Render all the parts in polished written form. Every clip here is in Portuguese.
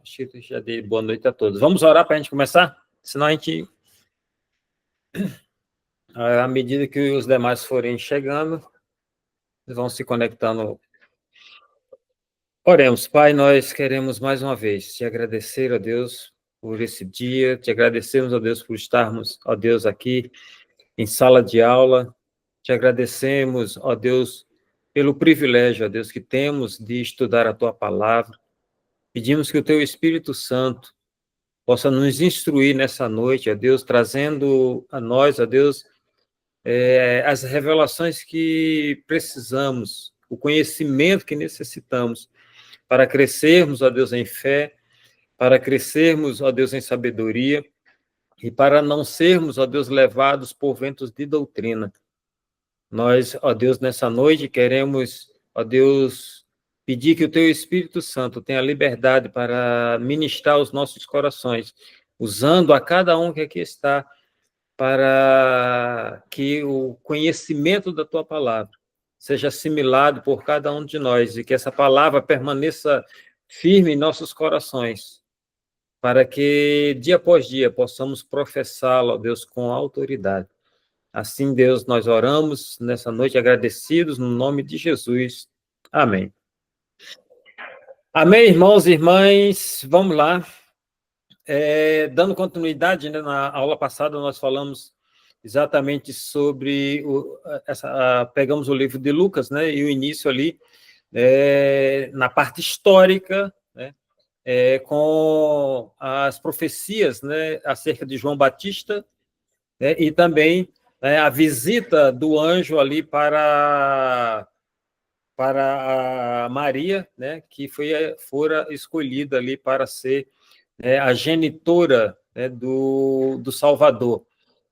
acho que já dei boa noite a todos. Vamos orar para a gente começar? Senão a gente, à medida que os demais forem chegando, eles vão se conectando. Oremos, Pai, nós queremos mais uma vez te agradecer, ó Deus, por esse dia, te agradecemos, ó Deus, por estarmos, ó Deus, aqui em sala de aula, te agradecemos, ó Deus, pelo privilégio, ó Deus, que temos de estudar a tua palavra. Pedimos que o teu Espírito Santo possa nos instruir nessa noite, ó Deus, trazendo a nós, ó Deus, as revelações que precisamos, o conhecimento que necessitamos para crescermos, ó Deus, em fé, para crescermos, ó Deus, em sabedoria e para não sermos, ó Deus, levados por ventos de doutrina. Nós, ó Deus, nessa noite queremos, ó Deus, pedir que o teu Espírito Santo tenha liberdade para ministrar os nossos corações, usando a cada um que aqui está, para que o conhecimento da tua palavra seja assimilado por cada um de nós e que essa palavra permaneça firme em nossos corações, para que dia após dia possamos professá-lo, ó Deus, com autoridade. Assim, Deus, nós oramos nessa noite agradecidos no nome de Jesus. Amém. Amém, irmãos e irmãs. Vamos lá. Dando continuidade, né, na aula passada nós falamos exatamente sobre pegamos o livro de Lucas, né, e o início ali na parte histórica, né, com as profecias, né, acerca de João Batista, né, e também a visita do anjo ali para a Maria, né, que fora escolhida ali para ser a genitora, né, do Salvador.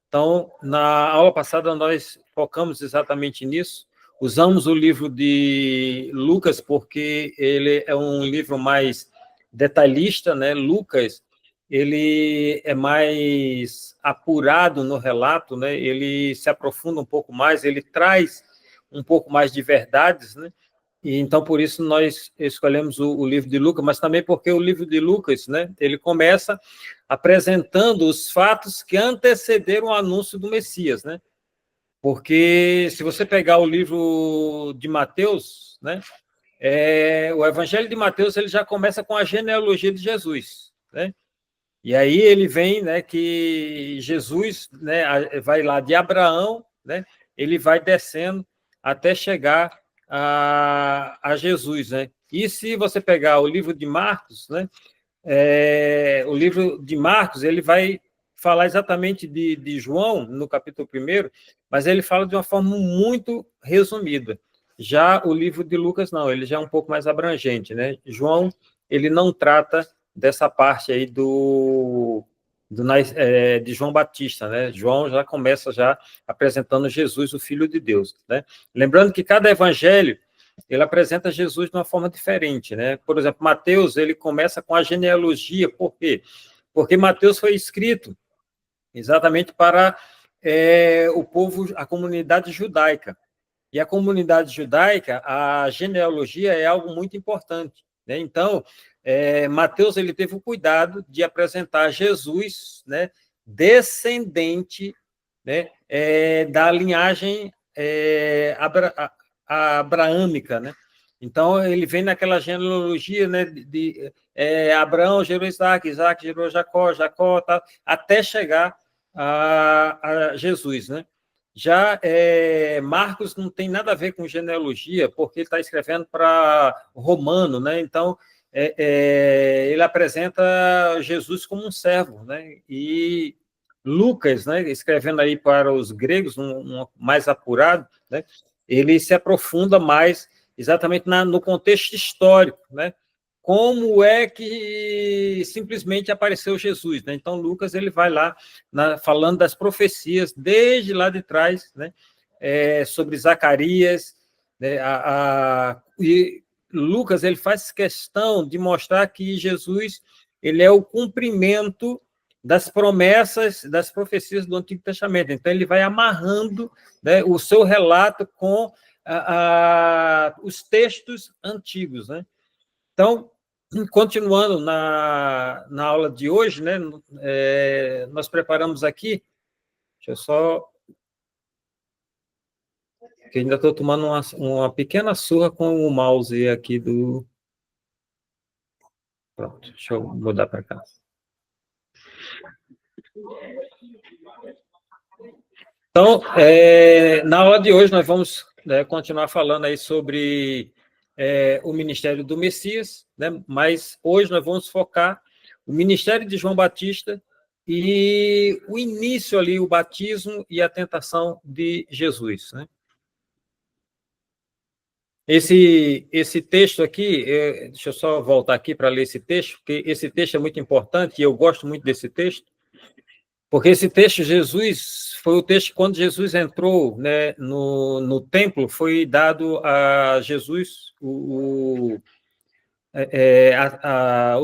Então, na aula passada, nós focamos exatamente nisso, usamos o livro de Lucas, porque ele é um livro mais detalhista, né? Lucas, ele é mais apurado no relato, né? Ele se aprofunda um pouco mais, ele traz um pouco mais de verdades, né? E então, por isso, nós escolhemos o livro de Lucas, mas também porque o livro de Lucas, né, ele começa apresentando os fatos que antecederam o anúncio do Messias, né? Porque se você pegar o livro de Mateus, né, o Evangelho de Mateus ele já começa com a genealogia de Jesus, né? E aí ele vem, né, que Jesus, né, vai lá de Abraão, né? Ele vai descendo até chegar a Jesus, né? E se você pegar o livro de Marcos, né? O livro de Marcos ele vai falar exatamente de João no capítulo 1, mas ele fala de uma forma muito resumida. Já o livro de Lucas não, ele já é um pouco mais abrangente, né? João ele não trata dessa parte aí de João Batista, né? João já começa já apresentando Jesus, o Filho de Deus, né? Lembrando que cada evangelho ele apresenta Jesus de uma forma diferente, né? Por exemplo, Mateus ele começa com a genealogia, por quê? Porque Mateus foi escrito exatamente para o povo, a comunidade judaica. E a comunidade judaica, a genealogia é algo muito importante, né? Então, Mateus ele teve o cuidado de apresentar Jesus, né, descendente, né, da linhagem abraâmica, né? Então, ele vem naquela genealogia, né, de Abraão gerou Isaac, Isaac gerou Jacó, Jacó, tá, até chegar a Jesus, né? Já Marcos não tem nada a ver com genealogia, porque ele está escrevendo para romano, né? Então, ele apresenta Jesus como um servo, né? E Lucas, né, escrevendo aí para os gregos, mais apurado, né? Ele se aprofunda mais exatamente no contexto histórico, né? Como é que simplesmente apareceu Jesus, né? Então, Lucas ele vai lá falando das profecias desde lá de trás, né? Sobre Zacarias, né? E Lucas ele faz questão de mostrar que Jesus ele é o cumprimento das promessas, das profecias do Antigo Testamento. Então, ele vai amarrando, né, o seu relato com os textos antigos, né? Então, continuando na aula de hoje, né, nós preparamos aqui, deixa eu só, que ainda estou tomando uma pequena surra com o mouse aqui do... Pronto, deixa eu mudar para cá. Então, na aula de hoje, nós vamos continuar falando aí sobre o ministério do Messias, né? Mas hoje nós vamos focar o ministério de João Batista e o início ali, o batismo e a tentação de Jesus, né? Esse texto aqui, deixa eu só voltar aqui para ler esse texto, porque esse texto é muito importante e eu gosto muito desse texto, porque esse texto, Jesus, foi o texto quando Jesus entrou, né, no templo, foi dado a Jesus o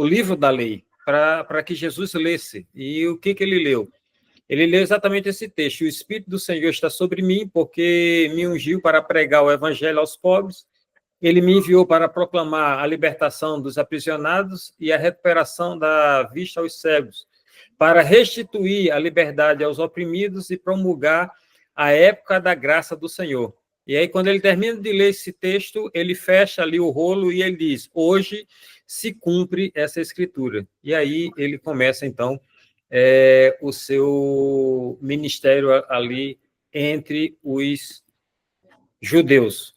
livro da lei, para que Jesus lesse. E o que ele leu? Ele leu exatamente esse texto: o Espírito do Senhor está sobre mim, porque me ungiu para pregar o evangelho aos pobres, ele me enviou para proclamar a libertação dos aprisionados e a recuperação da vista aos cegos, para restituir a liberdade aos oprimidos e promulgar a época da graça do Senhor. E aí, quando ele termina de ler esse texto, ele fecha ali o rolo e ele diz: hoje se cumpre essa escritura. E aí ele começa, então, o seu ministério ali entre os judeus.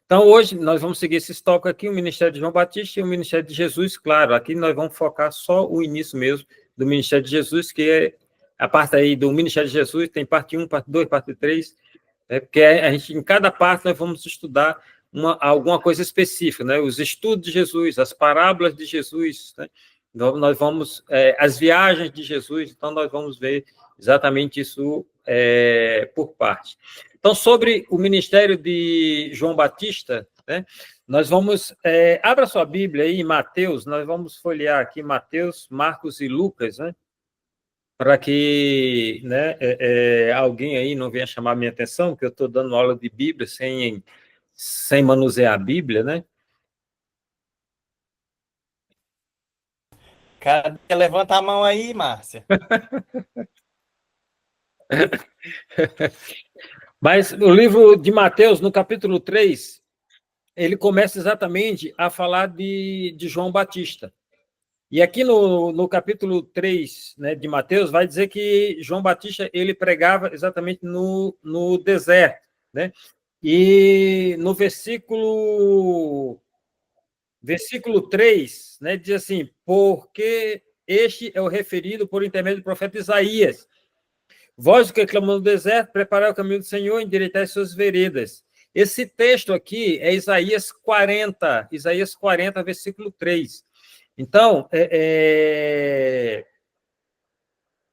Então, hoje, nós vamos seguir esse estoque aqui, o ministério de João Batista e o ministério de Jesus, claro. Aqui nós vamos focar só o início mesmo do ministério de Jesus, que é a parte aí do ministério de Jesus, tem parte 1, parte 2, parte 3, porque a gente, em cada parte, nós vamos estudar alguma coisa específica, né? Os estudos de Jesus, as parábolas de Jesus, né? Nós vamos, as viagens de Jesus, então nós vamos ver exatamente isso por parte. Então, sobre o ministério de João Batista, né, nós vamos... abra sua Bíblia aí em Mateus, nós vamos folhear aqui Mateus, Marcos e Lucas, né, para que, né, alguém aí não venha chamar minha atenção, que eu estou dando aula de Bíblia sem manusear a Bíblia, né? Cadê? Levanta a mão aí, Márcia. Mas o livro de Mateus, no capítulo 3, ele começa exatamente a falar de João Batista. E aqui no capítulo 3, né, de Mateus, vai dizer que João Batista ele pregava exatamente no deserto, né? E no versículo 3, né, diz assim: porque este é o referido por intermédio do profeta Isaías. Vós que clamam no deserto, preparai o caminho do Senhor, endireitai suas veredas. Esse texto aqui é Isaías 40, versículo 3. Então,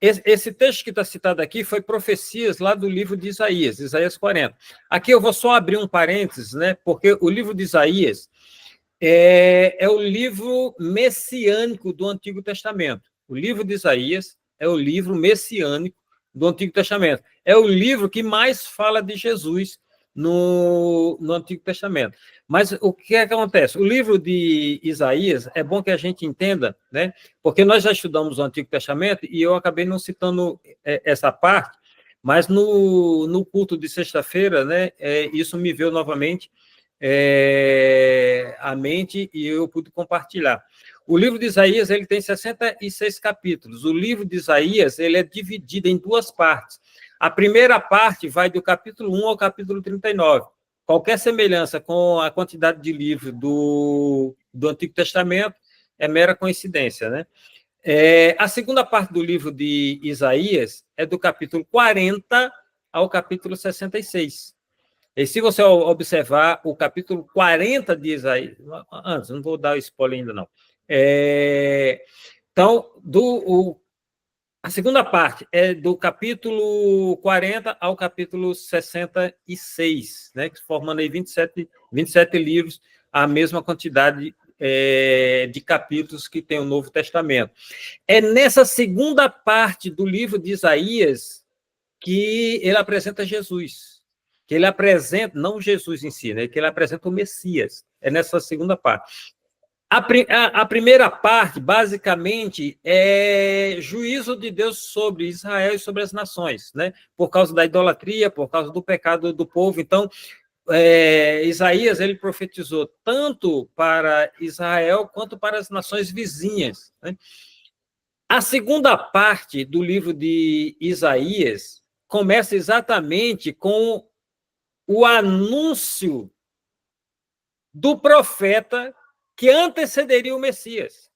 esse texto que está citado aqui foi profecias lá do livro de Isaías, Isaías 40. Aqui eu vou só abrir um parênteses, né, porque o livro de Isaías é o livro messiânico do Antigo Testamento. O livro de Isaías é o livro messiânico do Antigo Testamento. É o livro que mais fala de Jesus no Antigo Testamento. Mas o que é que acontece? O livro de Isaías, é bom que a gente entenda, né? Porque nós já estudamos o Antigo Testamento e eu acabei não citando essa parte, mas no culto de sexta-feira, né, isso me veio novamente à mente e eu pude compartilhar. O livro de Isaías ele tem 66 capítulos. O livro de Isaías ele é dividido em duas partes. A primeira parte vai do capítulo 1 ao capítulo 39. Qualquer semelhança com a quantidade de livros do Antigo Testamento é mera coincidência, né? A segunda parte do livro de Isaías é do capítulo 40 ao capítulo 66. E se você observar o capítulo 40 de Isaías... Antes, não vou dar spoiler ainda, não. Então, a segunda parte é do capítulo 40 ao capítulo 66, né, formando aí 27 livros, a mesma quantidade de capítulos que tem o Novo Testamento. É nessa segunda parte do livro de Isaías que ele apresenta Jesus, que ele apresenta, não Jesus em si, né, que ele apresenta o Messias, é nessa segunda parte. A primeira parte, basicamente, é juízo de Deus sobre Israel e sobre as nações, né? Por causa da idolatria, por causa do pecado do povo. Então, Isaías ele profetizou tanto para Israel quanto para as nações vizinhas, né? A segunda parte do livro de Isaías começa exatamente com o anúncio do profeta que antecederia o Messias.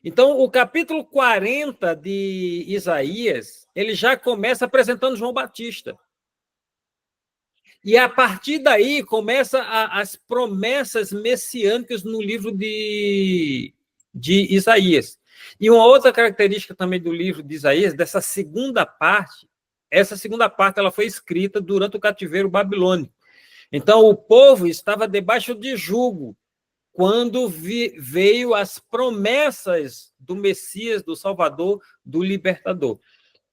Então, o capítulo 40 de Isaías, ele já começa apresentando João Batista. E a partir daí começa as promessas messiânicas no livro de Isaías. E uma outra característica também do livro de Isaías, dessa segunda parte, essa segunda parte ela foi escrita durante o cativeiro babilônico. Então, o povo estava debaixo de jugo quando veio as promessas do Messias, do Salvador, do Libertador.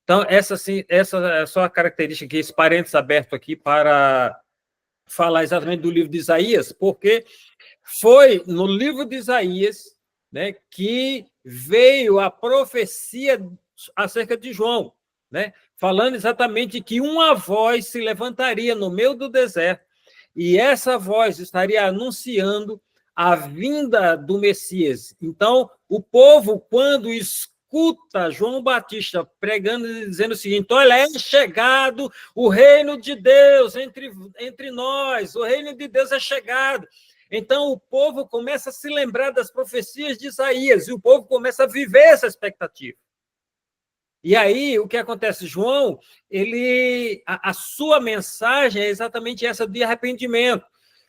Então, essa é só a característica aqui, esse parênteses aberto aqui para falar exatamente do livro de Isaías, porque foi no livro de Isaías, né, que veio a profecia acerca de João, né, falando exatamente que uma voz se levantaria no meio do deserto e essa voz estaria anunciando a vinda do Messias. Então, o povo, quando escuta João Batista pregando e dizendo o seguinte: olha, é chegado o reino de Deus entre nós, o reino de Deus é chegado. Então, o povo começa a se lembrar das profecias de Isaías, e o povo começa a viver essa expectativa. E aí, o que acontece? João, a sua mensagem é exatamente essa de arrependimento,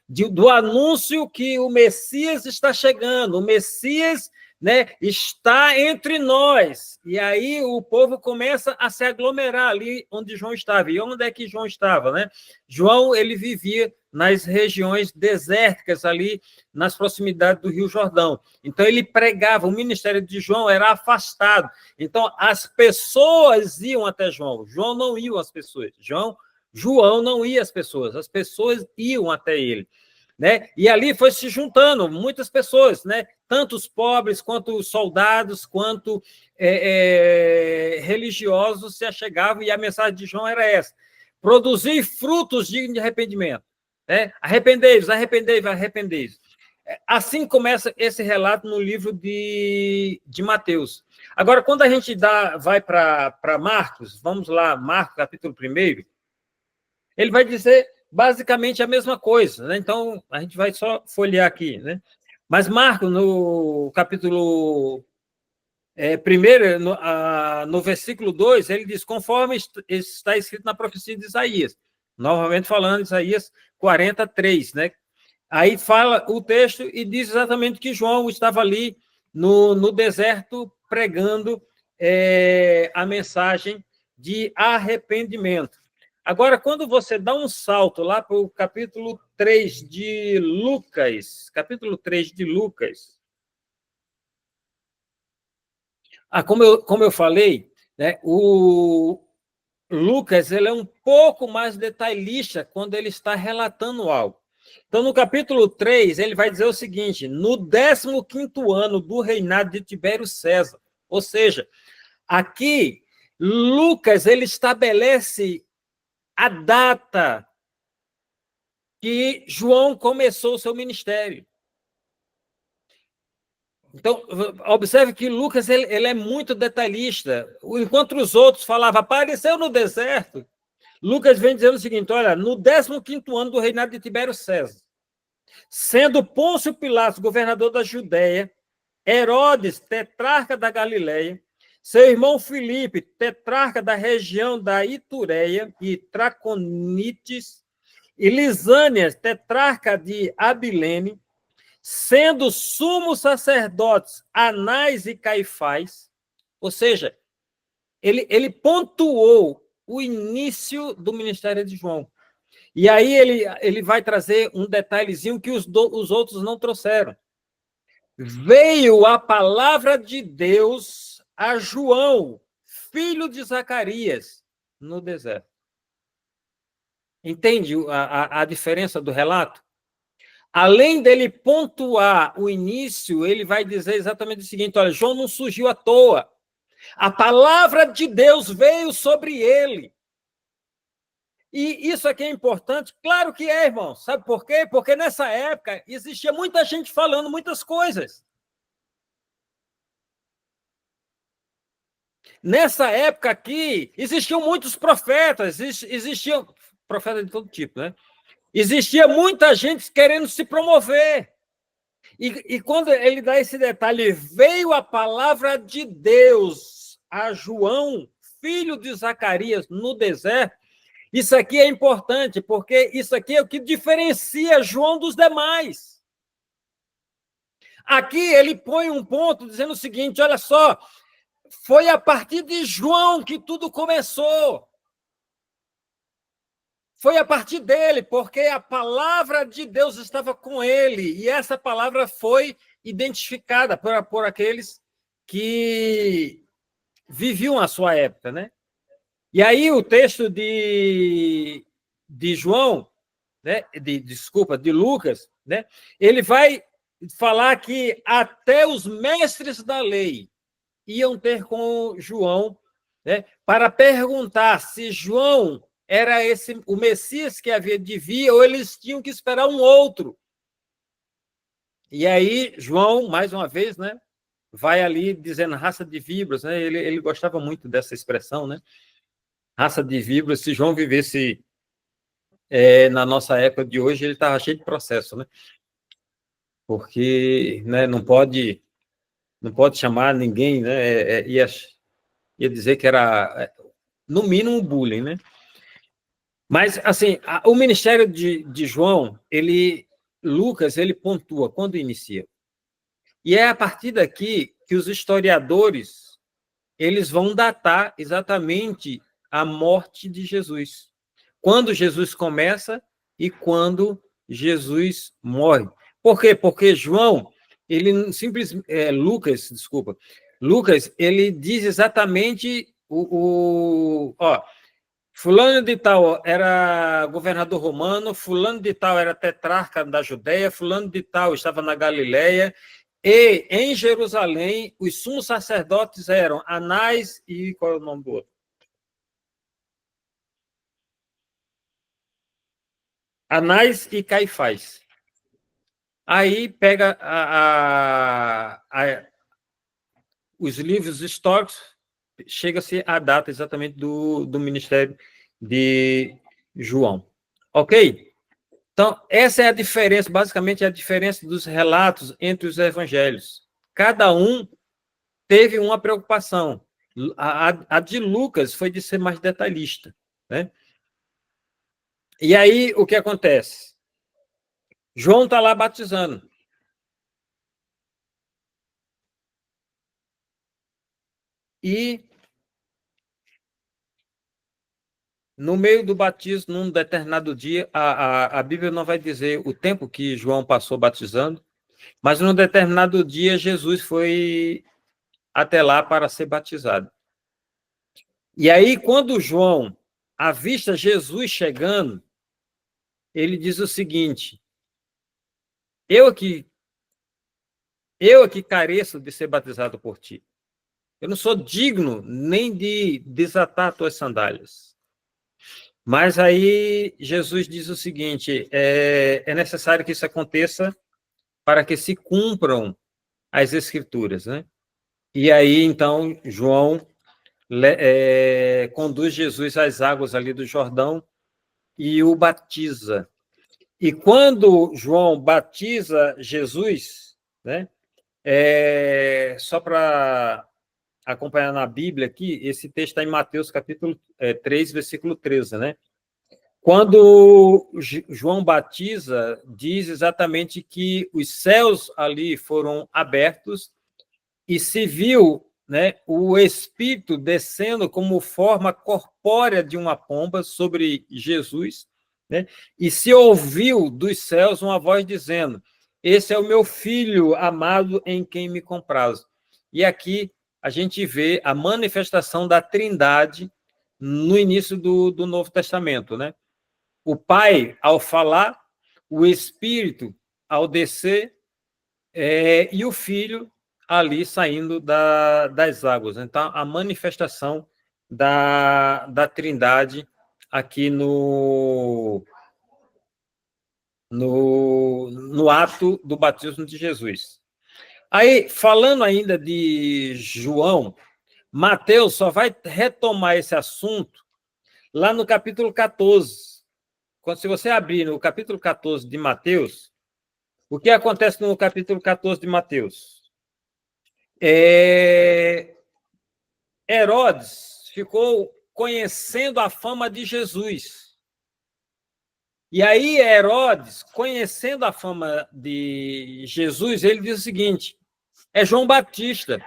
do anúncio que o Messias está chegando, o Messias, né, está entre nós. E aí o povo começa a se aglomerar ali onde João estava. E onde é que João estava, né? João, ele vivia nas regiões desérticas ali, nas proximidades do Rio Jordão. Então, ele pregava, o ministério de João era afastado. Então, as pessoas iam até João. João não ia às pessoas. João não ia às pessoas. As pessoas iam até ele. Né? E ali foi se juntando muitas pessoas, né? Tanto os pobres, quanto os soldados, quanto religiosos se achegavam, e a mensagem de João era essa: produzir frutos dignos de arrependimento. Né? Arrependei-vos, arrependei-vos, arrependei-vos. Assim começa esse relato no livro de Mateus. Agora, quando a gente vai para Marcos, vamos lá, Marcos, capítulo 1, ele vai dizer basicamente a mesma coisa, né? Então, a gente vai só folhear aqui, né? Mas Marcos, no capítulo 1, no versículo 2, ele diz: conforme está escrito na profecia de Isaías, novamente falando Isaías 43, né? Aí fala o texto e diz exatamente que João estava ali no deserto pregando a mensagem de arrependimento. Agora, quando você dá um salto lá para o capítulo 3 de Lucas, como eu falei, né, o Lucas ele é um pouco mais detalhista quando ele está relatando algo. Então, no capítulo 3, ele vai dizer o seguinte: no 15º ano do reinado de Tibério César. Ou seja, aqui, Lucas ele estabelece a data que João começou o seu ministério. Então, observe que Lucas ele é muito detalhista. Enquanto os outros falavam, apareceu no deserto, Lucas vem dizendo o seguinte: olha, no 15º ano do reinado de Tibério César, sendo Pôncio Pilatos governador da Judéia, Herodes, tetrarca da Galileia, seu irmão Filipe, tetrarca da região da Itureia e Traconites, e Lisânias, tetrarca de Abilene, sendo sumos sacerdotes Anás e Caifás, ou seja, ele pontuou o início do ministério de João. E aí ele vai trazer um detalhezinho que os outros não trouxeram. Veio a palavra de Deus a João, filho de Zacarias, no deserto. Entende a diferença do relato? além dele pontuar o início, ele vai dizer exatamente o seguinte: olha, João não surgiu à toa. A palavra de Deus veio sobre ele. E isso aqui é importante? Claro que é, irmão. Sabe por quê? Porque nessa época existia muita gente falando muitas coisas. Nessa época aqui, existiam muitos profetas, existiam profetas de todo tipo, né? Existia muita gente querendo se promover. E quando ele dá esse detalhe, veio a palavra de Deus a João, filho de Zacarias, no deserto. Isso aqui é importante, porque isso aqui é o que diferencia João dos demais. Aqui ele põe um ponto dizendo o seguinte: olha só, foi a partir de João que tudo começou. Foi a partir dele, porque a palavra de Deus estava com ele, e essa palavra foi identificada por aqueles que viviam a sua época, né? E aí o texto de João, né? de Lucas, né? Ele vai falar que até os mestres da lei iam ter com João, né? Para perguntar se João era o Messias que havia de vir, ou eles tinham que esperar um outro. E aí, João, mais uma vez, né, vai ali dizendo raça de víboras, né? Ele gostava muito dessa expressão, né? Raça de víboras. Se João vivesse na nossa época de hoje, ele estava cheio de processo, né? Porque, né, não pode chamar ninguém, né? Ia dizer que era, no mínimo, bullying, né? Mas, assim, o ministério de João, Lucas, ele pontua quando inicia. E é a partir daqui que os historiadores eles vão datar exatamente a morte de Jesus. Quando Jesus começa e quando Jesus morre. Por quê? Porque Lucas, ele diz exatamente fulano de tal era governador romano, fulano de tal era tetrarca da Judéia, fulano de tal estava na Galileia, e em Jerusalém os sumos sacerdotes eram Anás e qual é o nome do outro? Anás e Caifás. Aí pega os livros históricos, chega-se à data exatamente do ministério de João. Ok? Então, essa é a diferença, basicamente, é a diferença dos relatos entre os evangelhos. Cada um teve uma preocupação. A de Lucas foi de ser mais detalhista, né? E aí, o que acontece? João está lá batizando. E, no meio do batismo, num determinado dia, a Bíblia não vai dizer o tempo que João passou batizando, mas num determinado dia, Jesus foi até lá para ser batizado. E aí, quando João avista Jesus chegando, ele diz o seguinte: eu aqui careço de ser batizado por ti. Eu não sou digno nem de desatar tuas sandálias. Mas aí Jesus diz o seguinte: é necessário que isso aconteça para que se cumpram as Escrituras, né? E aí, então, João conduz Jesus às águas ali do Jordão e o batiza. E quando João batiza Jesus, né? Só para acompanhar na Bíblia aqui, esse texto está em Mateus capítulo 3, versículo 13, né? Quando João batiza, diz exatamente que os céus ali foram abertos e se viu, né, o Espírito descendo como forma corpórea de uma pomba sobre Jesus, né, e se ouviu dos céus uma voz dizendo: esse é o meu filho amado em quem me comprazo. E aqui a gente vê a manifestação da Trindade no início do Novo Testamento, né? O Pai, ao falar, o Espírito, ao descer, e o Filho ali saindo das águas. Então, a manifestação da Trindade aqui no ato do batismo de Jesus. Aí, falando ainda de João, Mateus só vai retomar esse assunto lá no capítulo 14. Se você abrir no capítulo 14 de Mateus, o que acontece no capítulo 14 de Mateus? Herodes ficou conhecendo a fama de Jesus. E aí, Herodes, conhecendo a fama de Jesus, ele diz o seguinte: é João Batista,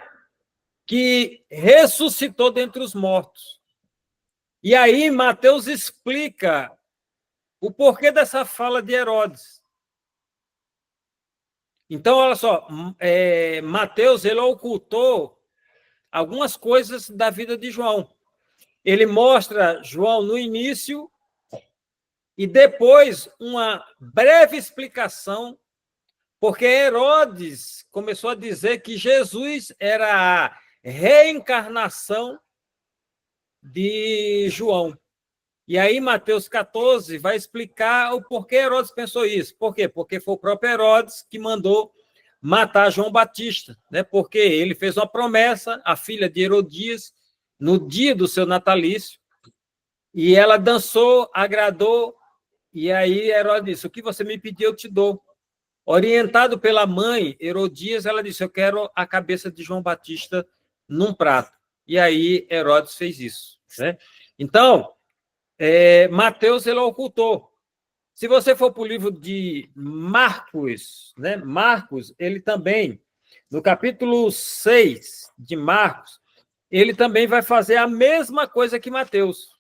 que ressuscitou dentre os mortos. E aí, Mateus explica o porquê dessa fala de Herodes. Então, olha só, Mateus, ele ocultou algumas coisas da vida de João. Ele mostra João no início e depois uma breve explicação, porque Herodes começou a dizer que Jesus era a reencarnação de João. E aí, Mateus 14 vai explicar o porquê Herodes pensou isso. Por quê? Porque foi o próprio Herodes que mandou matar João Batista, né? Porque ele fez uma promessa à filha de Herodias no dia do seu natalício, e ela dançou, agradou, e aí Herodes disse: o que você me pediu, eu te dou. Orientado pela mãe, Herodias, ela disse: eu quero a cabeça de João Batista num prato. E aí Herodes fez isso, né? Então, Mateus, ele ocultou. Se você for para o livro de Marcos, né? Marcos, ele também, no capítulo 6 de Marcos, ele também vai fazer a mesma coisa que Mateus.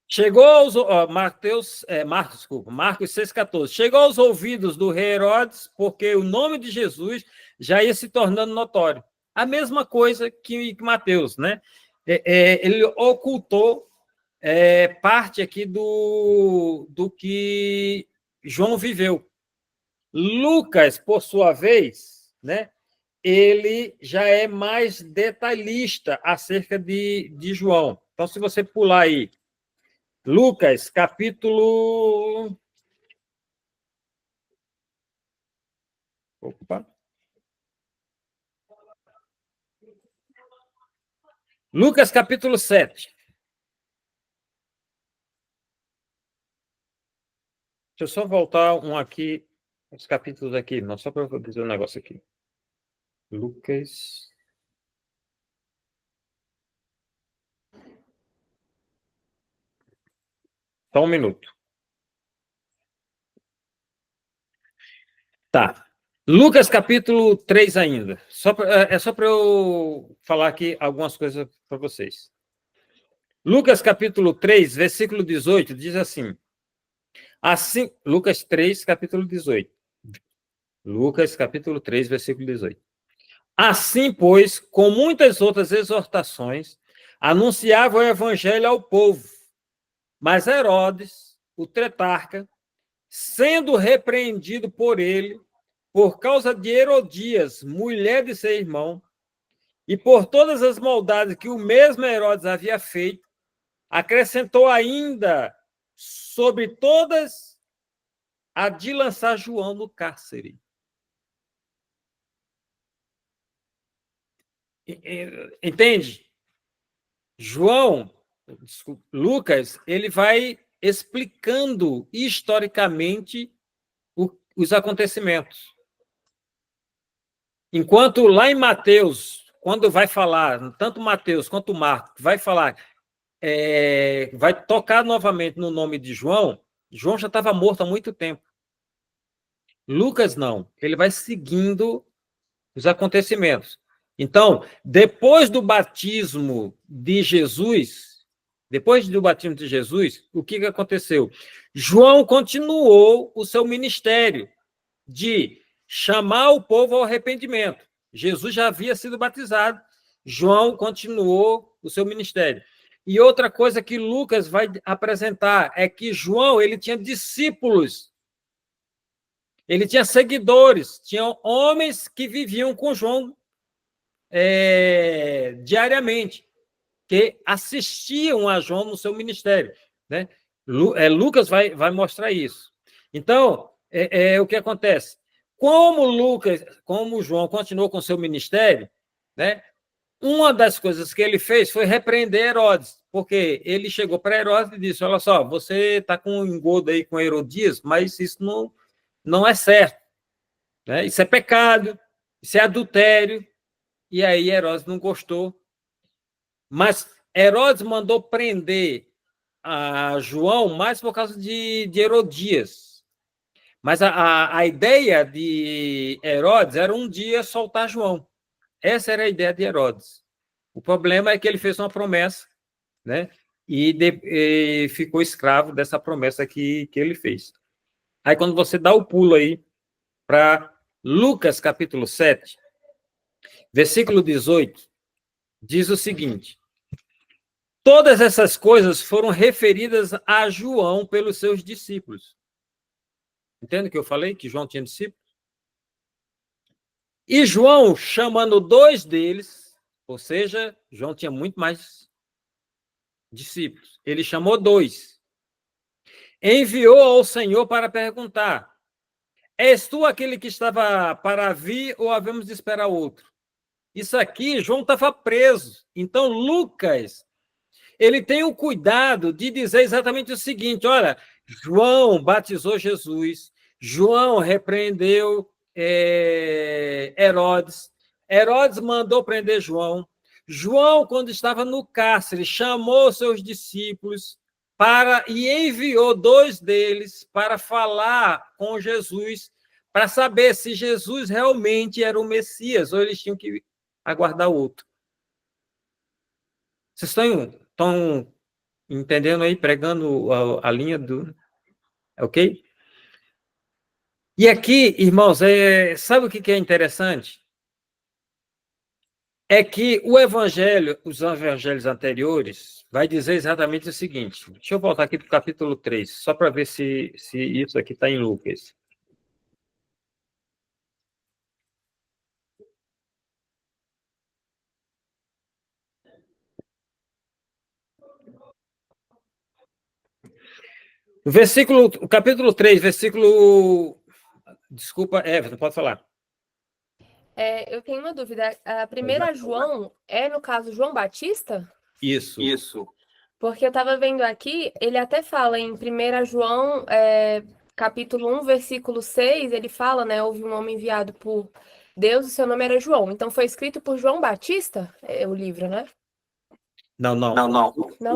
Chegou aos... Marcos 6,14. Chegou aos ouvidos do rei Herodes, porque o nome de Jesus já ia se tornando notório. A mesma coisa que Mateus, né? Ele ocultou parte aqui do que João viveu. Lucas, por sua vez, né? Ele já é mais detalhista acerca de João. Então, se você pular aí, Lucas, capítulo... Opa. Lucas, capítulo 7. Deixa eu só voltar os capítulos aqui, não, só para eu dizer um negócio aqui. Lucas... Só um minuto. Tá. Lucas, capítulo 3 ainda. É só para eu falar aqui algumas coisas para vocês. Lucas, capítulo 3, versículo 18, diz assim... Lucas 3, capítulo 18. Lucas, capítulo 3, versículo 18. Assim, pois, com muitas outras exortações, anunciava o evangelho ao povo. Mas Herodes, o tetrarca, sendo repreendido por ele, por causa de Herodias, mulher de seu irmão, e por todas as maldades que o mesmo Herodes havia feito, acrescentou ainda sobre todas a de lançar João no cárcere. Entende? Lucas, ele vai explicando historicamente os acontecimentos. Enquanto lá em Mateus, quando vai falar, tanto Mateus quanto Marcos, vai falar, vai tocar novamente no nome de João, João já estava morto há muito tempo. Lucas não, ele vai seguindo os acontecimentos. Então, depois do batismo de Jesus, o que aconteceu? João continuou o seu ministério de chamar o povo ao arrependimento. Jesus já havia sido batizado, João continuou o seu ministério. E outra coisa que Lucas vai apresentar é que João ele tinha discípulos, ele tinha seguidores, tinham homens que viviam com João diariamente, que assistiam a João no seu ministério, né? Lucas vai mostrar isso. Então, o que acontece? Como João continuou com seu ministério, né? Uma das coisas que ele fez foi repreender Herodes, porque ele chegou para Herodes e disse: olha só, você está com um engodo aí com Herodias, mas isso não é certo, né? Isso é pecado, isso é adultério. E aí Herodes não gostou. Mas Herodes mandou prender a João mais por causa de Herodias. Mas a ideia de Herodes era um dia soltar João. Essa era a ideia de Herodes. O problema é que ele fez uma promessa, né? E ficou escravo dessa promessa que ele fez. Aí, quando você dá o pulo aí para Lucas, capítulo 7, versículo 18, diz o seguinte: todas essas coisas foram referidas a João pelos seus discípulos. Entende o que eu falei? Que João tinha discípulos? E João, chamando 2 deles, ou seja, João tinha muito mais discípulos. Ele chamou 2. Enviou ao Senhor para perguntar: és tu aquele que estava para vir ou havemos de esperar outro? Isso aqui, João estava preso. Então, Lucas, ele tem o cuidado de dizer exatamente o seguinte: olha, João batizou Jesus, João repreendeu Herodes, Herodes mandou prender João, João, quando estava no cárcere, chamou seus discípulos e enviou 2 deles para falar com Jesus, para saber se Jesus realmente era o Messias, ou eles tinham que aguardar outro. Vocês estão entendendo aí, pregando a linha do... Ok? E aqui, irmãos, sabe o que é interessante? É que os evangelhos anteriores, vai dizer exatamente o seguinte. Deixa eu voltar aqui para o capítulo 3, só para ver se isso aqui está em Lucas. O capítulo 3, versículo... Desculpa, Everton, pode falar. Eu tenho uma dúvida. A primeira João é, no caso, João Batista? Isso. Porque eu estava vendo aqui, ele até fala em 1 João, capítulo 1, versículo 6, ele fala, né? Houve um homem enviado por Deus e seu nome era João. Então foi escrito por João Batista, o livro, né? Não. Não?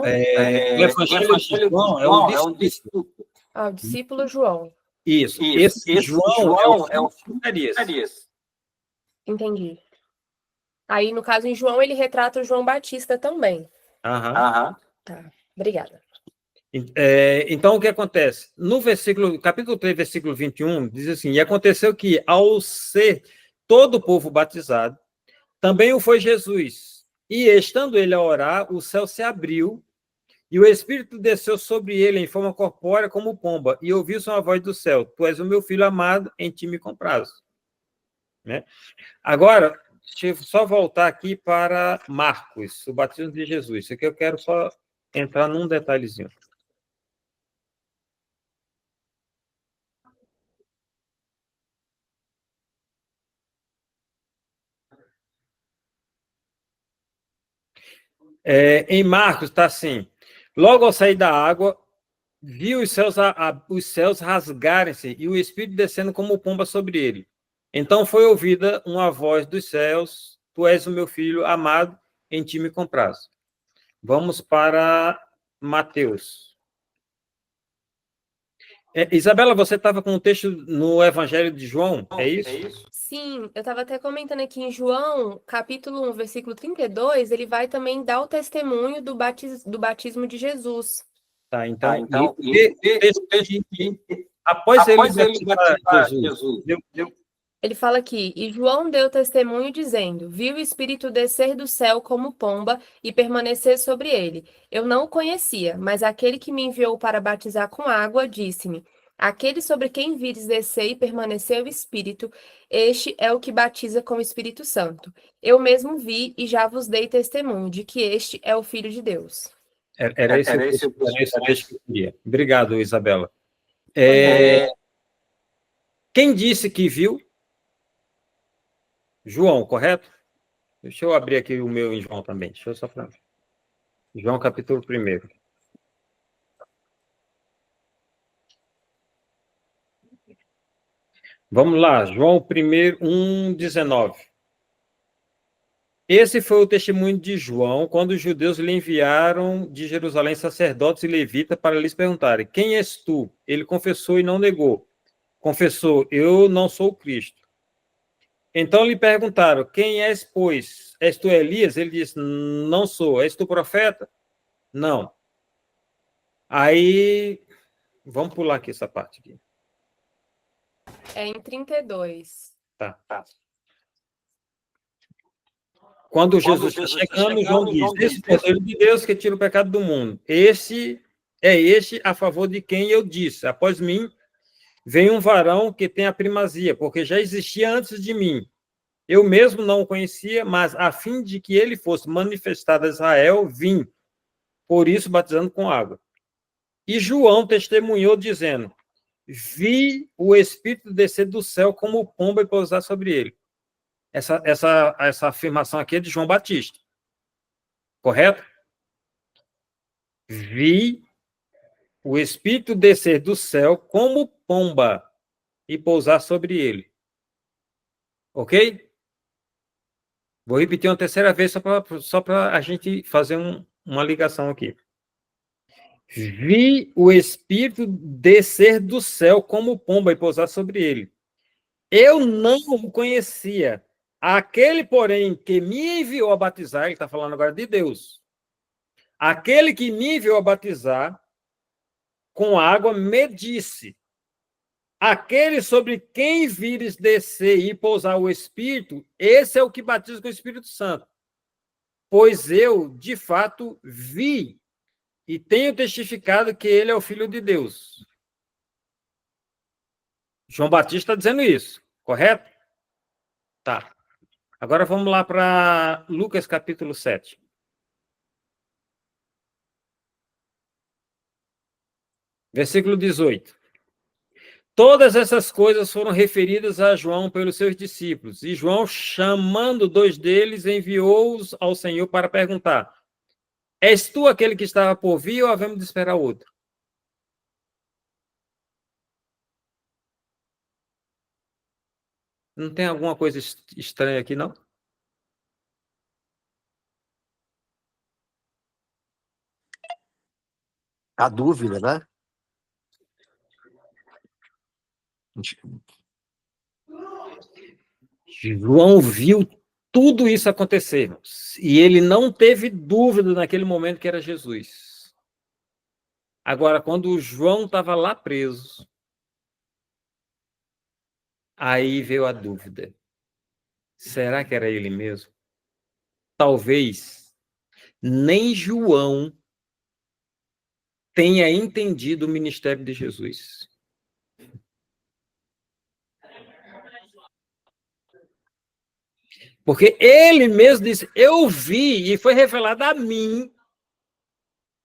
O evangelho de João é o discípulo. O discípulo João. Isso. Esse João é o filho de Marias. Entendi. Aí, no caso, em João, ele retrata o João Batista também. Aham. Tá, obrigada. Então, o que acontece? No capítulo 3, versículo 21, diz assim: e aconteceu que, ao ser todo o povo batizado, também o foi Jesus. E, estando ele a orar, o céu se abriu, e o Espírito desceu sobre ele em forma corpórea como pomba, e ouviu-se uma voz do céu: tu és o meu filho amado, em ti me comprazo. Né? Agora, deixa eu só voltar aqui para Marcos, o batismo de Jesus. Isso aqui eu quero só entrar num detalhezinho. Em Marcos está assim: logo ao sair da água, viu os céus rasgarem-se e o Espírito descendo como pomba sobre ele. Então foi ouvida uma voz dos céus: tu és o meu filho amado, em ti me comprazo. Vamos para Mateus. Isabela, você estava com um texto no Evangelho de João, é isso? Sim, eu estava até comentando aqui em João, capítulo 1, versículo 32, ele vai também dar o testemunho do batismo de Jesus. Tá, então após ele batizar Jesus, Ele fala aqui, e João deu testemunho dizendo, viu o Espírito descer do céu como pomba e permanecer sobre ele. Eu não o conhecia, mas aquele que me enviou para batizar com água disse-me, aquele sobre quem vires descer e permanecer o Espírito, este é o que batiza com o Espírito Santo. Eu mesmo vi e já vos dei testemunho de que este é o Filho de Deus. Era esse o texto que eu queria. Obrigado, Isabela. Quem disse que viu? João, correto? Deixa eu abrir aqui o meu em João também. Deixa eu só para João, capítulo 1. Vamos lá, João 1, 19. Esse foi o testemunho de João, quando os judeus lhe enviaram de Jerusalém sacerdotes e levitas para lhes perguntarem: quem és tu? Ele confessou e não negou. Confessou: eu não sou o Cristo. Então lhe perguntaram: quem és, pois? És tu Elias? Ele disse: não sou. És tu profeta? Não. Aí, vamos pular aqui essa parte aqui. É em 32. Tá. Quando Jesus está chegando, João diz: esse Cordeiro de Deus que tira o pecado do mundo. Este a favor de quem eu disse: após mim vem um varão que tem a primazia, porque já existia antes de mim. Eu mesmo não o conhecia, mas a fim de que ele fosse manifestado a Israel, vim, por isso batizando com água. E João testemunhou, dizendo: vi o Espírito descer do céu como pomba e pousar sobre ele. Essa afirmação aqui é de João Batista. Correto? Vi o Espírito descer do céu como pomba e pousar sobre ele. Ok? Vou repetir uma terceira vez só para a gente fazer uma ligação aqui. Vi o Espírito descer do céu como pomba e pousar sobre ele. Eu não o conhecia. Aquele, porém, que me enviou a batizar, ele está falando agora de Deus. Aquele que me enviou a batizar com água me disse: aquele sobre quem vires descer e pousar o Espírito, esse é o que batiza com o Espírito Santo. Pois eu, de fato, vi e tenho testificado que ele é o Filho de Deus. João Batista está dizendo isso, correto? Tá. Agora vamos lá para Lucas capítulo 7. Versículo 18. Todas essas coisas foram referidas a João pelos seus discípulos, e João, chamando 2 deles, enviou-os ao Senhor para perguntar: és tu aquele que estava por vir ou havemos de esperar outro? Não tem alguma coisa estranha aqui, não? A dúvida, né? João viu tudo isso acontecer, e ele não teve dúvida naquele momento que era Jesus. Agora, quando o João estava lá preso, aí veio a dúvida. Será que era ele mesmo? Talvez nem João tenha entendido o ministério de Jesus. Porque ele mesmo disse: eu vi, e foi revelado a mim,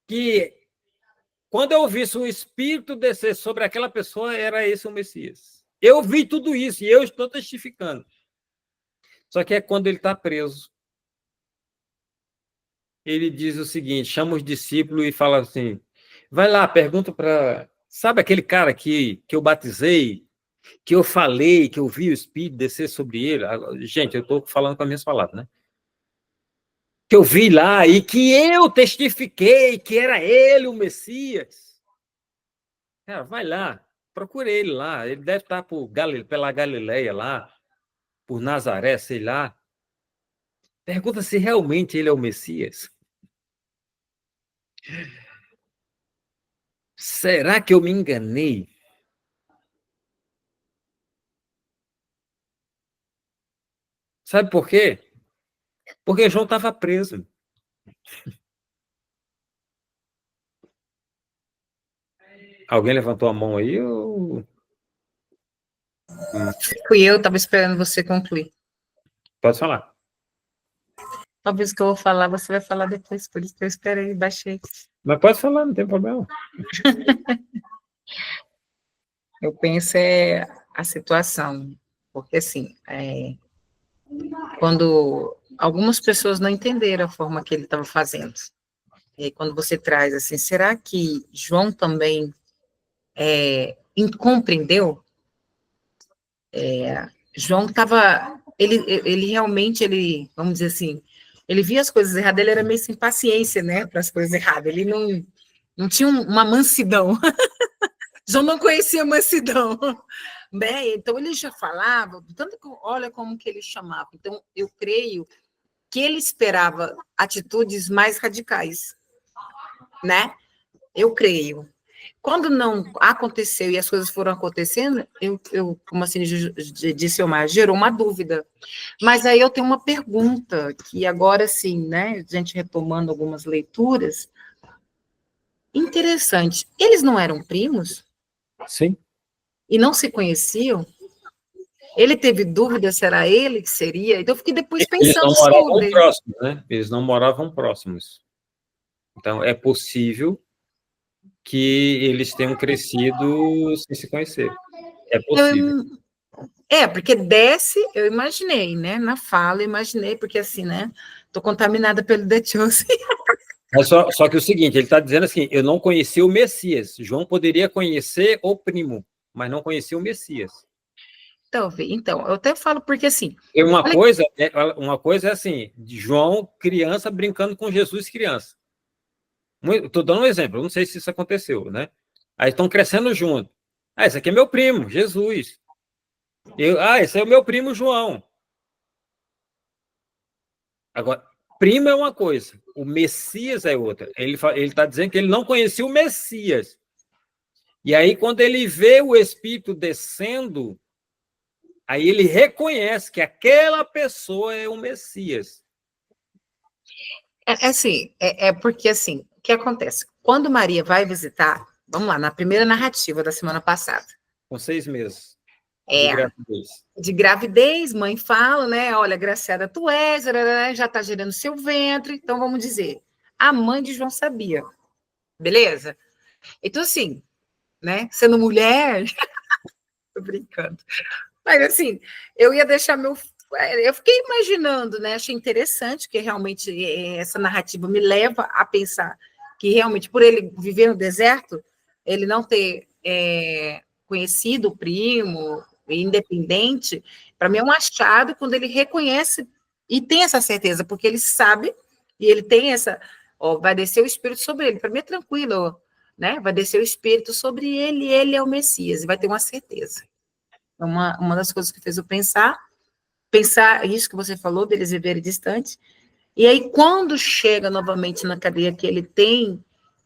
que quando eu visse o Espírito descer sobre aquela pessoa, era esse o Messias. Eu vi tudo isso e eu estou testificando. Só que é quando ele está preso. Ele diz o seguinte, chama os discípulos e fala assim, vai lá, pergunta para... Sabe aquele cara que eu batizei, que eu falei, que eu vi o Espírito descer sobre ele? Gente, eu estou falando com as minhas palavras, né? Que eu vi lá e que eu testifiquei que era ele o Messias. Cara, vai lá, procura ele lá. Ele deve estar pela Galileia lá, por Nazaré, sei lá. Pergunta se realmente ele é o Messias. Será que eu me enganei? Sabe por quê? Porque João estava preso. Alguém levantou a mão aí? Ou... Fui eu, estava esperando você concluir. Pode falar. Talvez o que eu vou falar, você vai falar depois, por isso que eu esperei, baixei. Mas pode falar, não tem problema. Eu penso a situação, porque assim, quando algumas pessoas não entenderam a forma que ele estava fazendo, e aí quando você traz assim, será que João também compreendeu? João estava, ele realmente, vamos dizer assim, ele via as coisas erradas, ele era meio sem paciência, né, para as coisas erradas, ele não tinha uma mansidão. João não conhecia mansidão, né? Então ele já falava, tanto que olha como que ele chamava. Então eu creio que ele esperava atitudes mais radicais, né? Eu creio. Quando não aconteceu e as coisas foram acontecendo, como assim disse o Omar, gerou uma dúvida. Mas aí eu tenho uma pergunta, que agora sim, né, a gente retomando algumas leituras, interessante. Eles não eram primos? Sim. E não se conheciam? Ele teve dúvida se era ele que seria? Então eu fiquei depois Eles não pensando moravam sobre. próximos, né? Eles não moravam próximos. Então, é possível que eles tenham crescido sem se conhecer. É possível. Porque desce, eu imaginei, né? Na fala, eu imaginei, porque assim, né? Tô contaminada pelo The Chosen. Mas só que o seguinte, ele está dizendo assim, eu não conheci o Messias. João poderia conhecer o primo, mas não conhecia o Messias. Então, eu até falo porque assim. E uma coisa é assim, de João criança brincando com Jesus criança. Estou dando um exemplo, eu não sei se isso aconteceu, né? Aí estão crescendo junto. Esse aqui é meu primo, Jesus. Esse é o meu primo João. Agora, primo é uma coisa, o Messias é outra. Ele está dizendo que ele não conhecia o Messias. E aí, quando ele vê o Espírito descendo, aí ele reconhece que aquela pessoa é o Messias. Porque assim, o que acontece? Quando Maria vai visitar, vamos lá, na primeira narrativa da semana passada. Com 6 meses de gravidez. De gravidez, mãe fala, né? Olha, agraciada tu és, já está gerando seu ventre. Então, vamos dizer, a mãe de João sabia. Beleza? Então, assim, né? Sendo mulher, tô brincando. Mas, assim, eu ia deixar meu. Eu fiquei imaginando, né? Achei interessante, que realmente essa narrativa me leva a pensar que realmente, por ele viver no deserto, ele não ter conhecido o primo, independente, para mim é um achado quando ele reconhece e tem essa certeza, porque ele sabe e ele tem essa. Ó, vai descer o Espírito sobre ele. Para mim é tranquilo, né? Vai descer o Espírito sobre ele, ele é o Messias, e vai ter uma certeza. Uma das coisas que fez eu pensar isso que você falou, deles viverem distantes, e aí quando chega novamente na cadeia que ele tem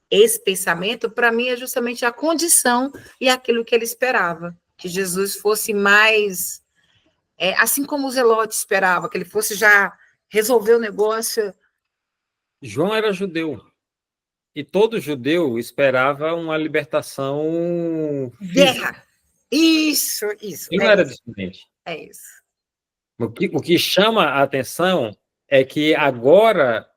esse pensamento, para mim é justamente a condição e aquilo que ele esperava, que Jesus fosse mais, assim como o Zelote esperava, que ele fosse já resolver o negócio. João era judeu, e todo judeu esperava uma libertação física. Guerra! Isso. Ele não era diferente. É isso. O que chama a atenção é que agora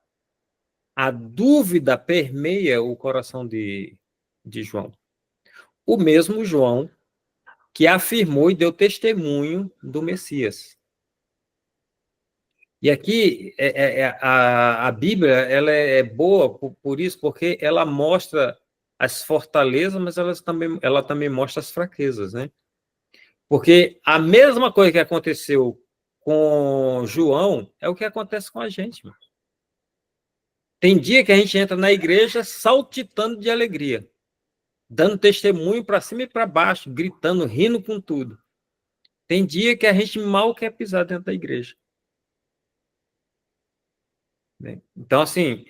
a dúvida permeia o coração de João. O mesmo João que afirmou e deu testemunho do Messias. E aqui a Bíblia ela é boa por isso, porque ela mostra as fortalezas, mas ela também mostra as fraquezas, né? Porque a mesma coisa que aconteceu com João é o que acontece com a gente. Mano. Tem dia que a gente entra na igreja saltitando de alegria, dando testemunho para cima e para baixo, gritando, rindo com tudo. Tem dia que a gente mal quer pisar dentro da igreja. Então, assim,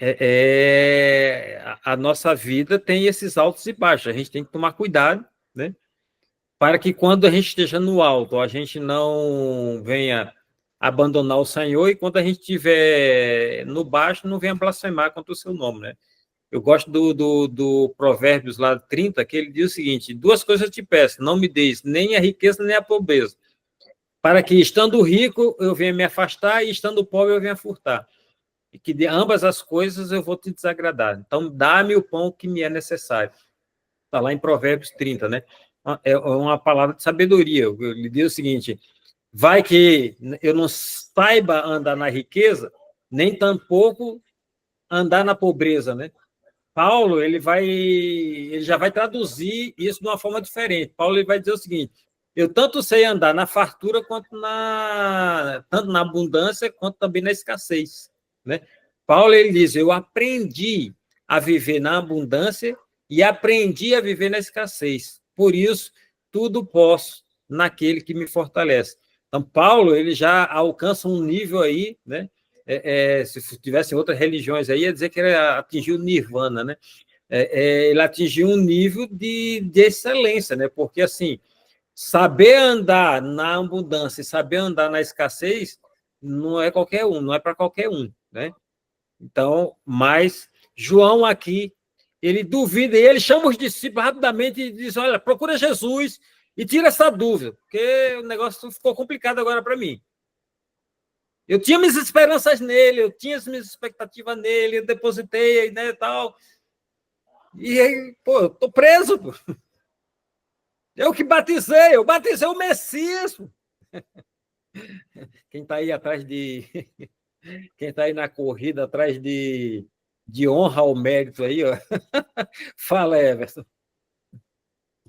a nossa vida tem esses altos e baixos. A gente tem que tomar cuidado, né? Para que quando a gente esteja no alto, a gente não venha abandonar o Senhor, e quando a gente estiver no baixo, não venha blasfemar contra o seu nome, né? Eu gosto do Provérbios lá 30, que ele diz o seguinte: 2 coisas eu te peço, não me deis nem a riqueza nem a pobreza, para que, estando rico, eu venha me afastar, e estando pobre, eu venha furtar. E que de ambas as coisas eu vou te desagradar. Então, dá-me o pão que me é necessário. Está lá em Provérbios 30, né? É uma palavra de sabedoria. Ele diz o seguinte: vai que eu não saiba andar na riqueza, nem tampouco andar na pobreza, né? Paulo, ele já vai traduzir isso de uma forma diferente. Paulo, ele vai dizer o seguinte: eu tanto sei andar na fartura tanto na abundância quanto também na escassez, né? Paulo, ele diz: eu aprendi a viver na abundância e aprendi a viver na escassez. Por isso, tudo posso naquele que me fortalece. Então, Paulo, ele já alcança um nível aí, né? Se tivesse outras religiões aí, ia dizer que ele atingiu o nirvana, né? Ele atingiu um nível de excelência, né? Porque, assim, saber andar na abundância e saber andar na escassez não é qualquer um, não é para qualquer um, né? Então, mas João aqui, ele duvida, e ele chama os discípulos rapidamente e diz: olha, procura Jesus e tira essa dúvida, porque o negócio ficou complicado agora para mim. Eu tinha minhas esperanças nele, eu tinha as minhas expectativas nele, eu depositei, né, tal. E aí, pô, eu tô preso, pô. Eu que batizei, eu batizei o Messias. Pô. Quem está aí atrás de... Quem está aí na corrida atrás de honra ao mérito aí, ó. Fala, Everson.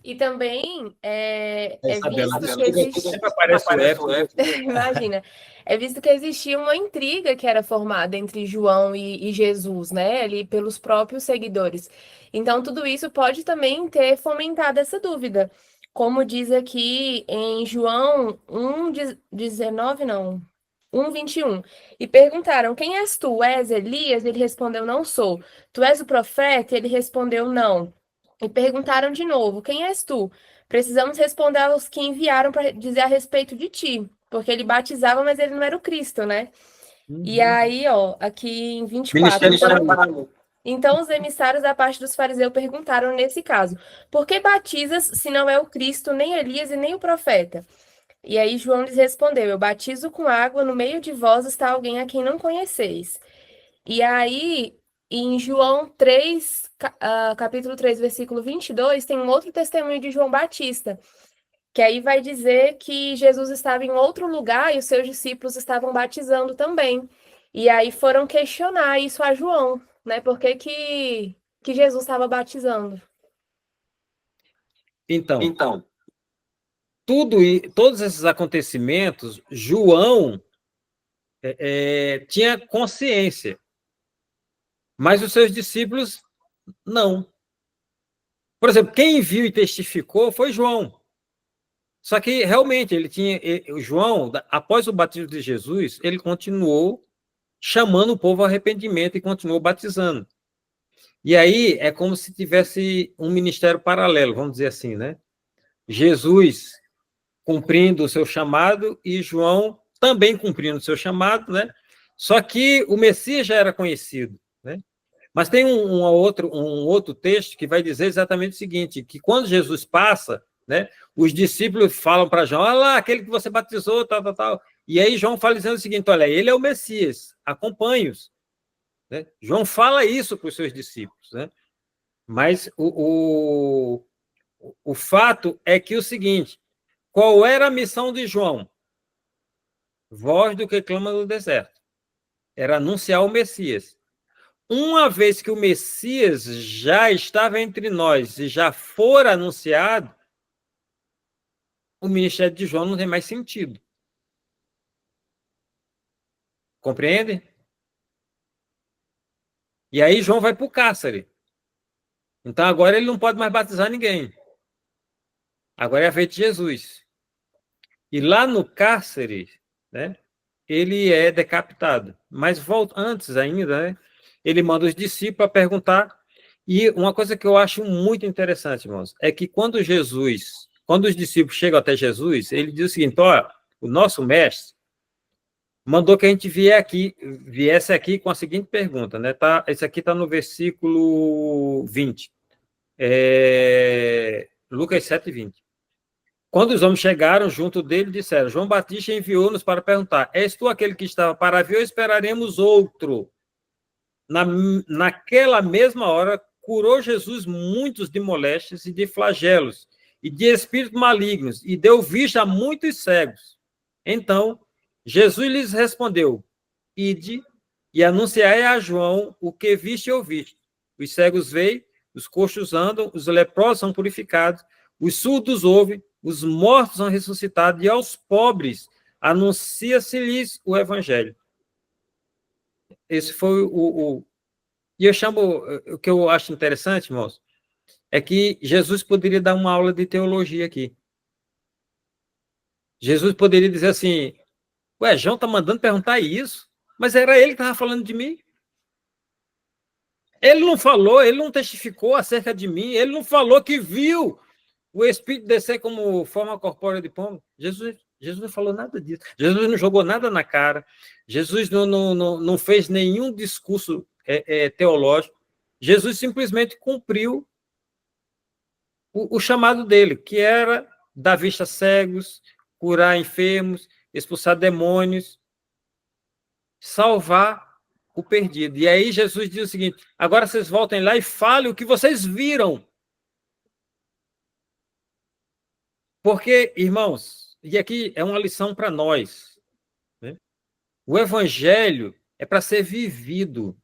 E também é Isabela, visto que existia... sempre aparece o Everson. Imagina. É visto que existia uma intriga que era formada entre João e Jesus, né? Ali pelos próprios seguidores. Então, tudo isso pode também ter fomentado essa dúvida. Como diz aqui em João 1:19, não, 1:21. E perguntaram: quem és tu? És Elias? Ele respondeu: não sou. Tu és o profeta? Ele respondeu: não. E perguntaram de novo: quem és tu? Precisamos responder aos que enviaram para dizer a respeito de ti, porque ele batizava, mas ele não era o Cristo, né? E aí, ó, aqui em 24. Então, os emissários da parte dos fariseus perguntaram nesse caso: por que batizas se não é o Cristo, nem Elias e nem o profeta? E aí João lhes respondeu: eu batizo com água, no meio de vós está alguém a quem não conheceis. E aí, em João 3, capítulo 3, versículo 22, tem um outro testemunho de João Batista, que aí vai dizer que Jesus estava em outro lugar e os seus discípulos estavam batizando também. E aí foram questionar isso a João, né? Por que Jesus estava batizando? Então, todos esses acontecimentos, João tinha consciência, mas os seus discípulos não. Por exemplo, quem viu e testificou foi João. Só que, realmente, o João, após o batismo de Jesus, ele continuou chamando o povo ao arrependimento e continuou batizando. E aí é como se tivesse um ministério paralelo, vamos dizer assim, né? Jesus cumprindo o seu chamado e João também cumprindo o seu chamado, né? Só que o Messias já era conhecido, né? Mas tem um outro texto que vai dizer exatamente o seguinte, que quando Jesus passa, né, os discípulos falam para João: olha lá, aquele que você batizou, tal, tal, tal. E aí João fala dizendo o seguinte: olha, ele é o Messias, acompanhe-os. Né? João fala isso para os seus discípulos, né? Mas o fato é que o seguinte: qual era a missão de João? Voz do que clama no deserto. Era anunciar o Messias. Uma vez que o Messias já estava entre nós e já for anunciado, o ministério de João não tem mais sentido. Compreende? E aí João vai para o cárcere. Então agora ele não pode mais batizar ninguém. Agora é a vez de Jesus. E lá no cárcere, né, ele é decapitado. Mas antes ainda, né, ele manda os discípulos a perguntar. E uma coisa que eu acho muito interessante, irmãos, é que quando os discípulos chegam até Jesus, ele diz o seguinte: olha, o nosso mestre, mandou que a gente viesse aqui com a seguinte pergunta, né? Tá, esse aqui está no versículo 20. Lucas 7, 20. Quando os homens chegaram junto dele, disseram: João Batista enviou-nos para perguntar: és tu aquele que estava para vir ou esperaremos outro? Naquela mesma hora, curou Jesus muitos de moléstias e de flagelos, e de espíritos malignos, e deu vista a muitos cegos. Então, Jesus lhes respondeu: ide e anunciai a João o que viste e ouviste. Os cegos veem, os coxos andam, os leprosos são purificados, os surdos ouvem, os mortos são ressuscitados, e aos pobres anuncia-se-lhes o evangelho. Esse foi E eu chamo, o que eu acho interessante, irmãos, é que Jesus poderia dar uma aula de teologia aqui. Jesus poderia dizer assim: ué, João está mandando perguntar isso, mas era ele que estava falando de mim. Ele não falou, ele não testificou acerca de mim, ele não falou que viu o Espírito descer como forma corpórea de pombo. Jesus não falou nada disso. Jesus não jogou nada na cara. Jesus não fez nenhum discurso teológico. Jesus simplesmente cumpriu o chamado dele, que era dar vista a cegos, curar enfermos, expulsar demônios, salvar o perdido. E aí Jesus diz o seguinte: agora vocês voltem lá e falem o que vocês viram. Porque, irmãos, e aqui é uma lição para nós, né? O evangelho é para ser vivido.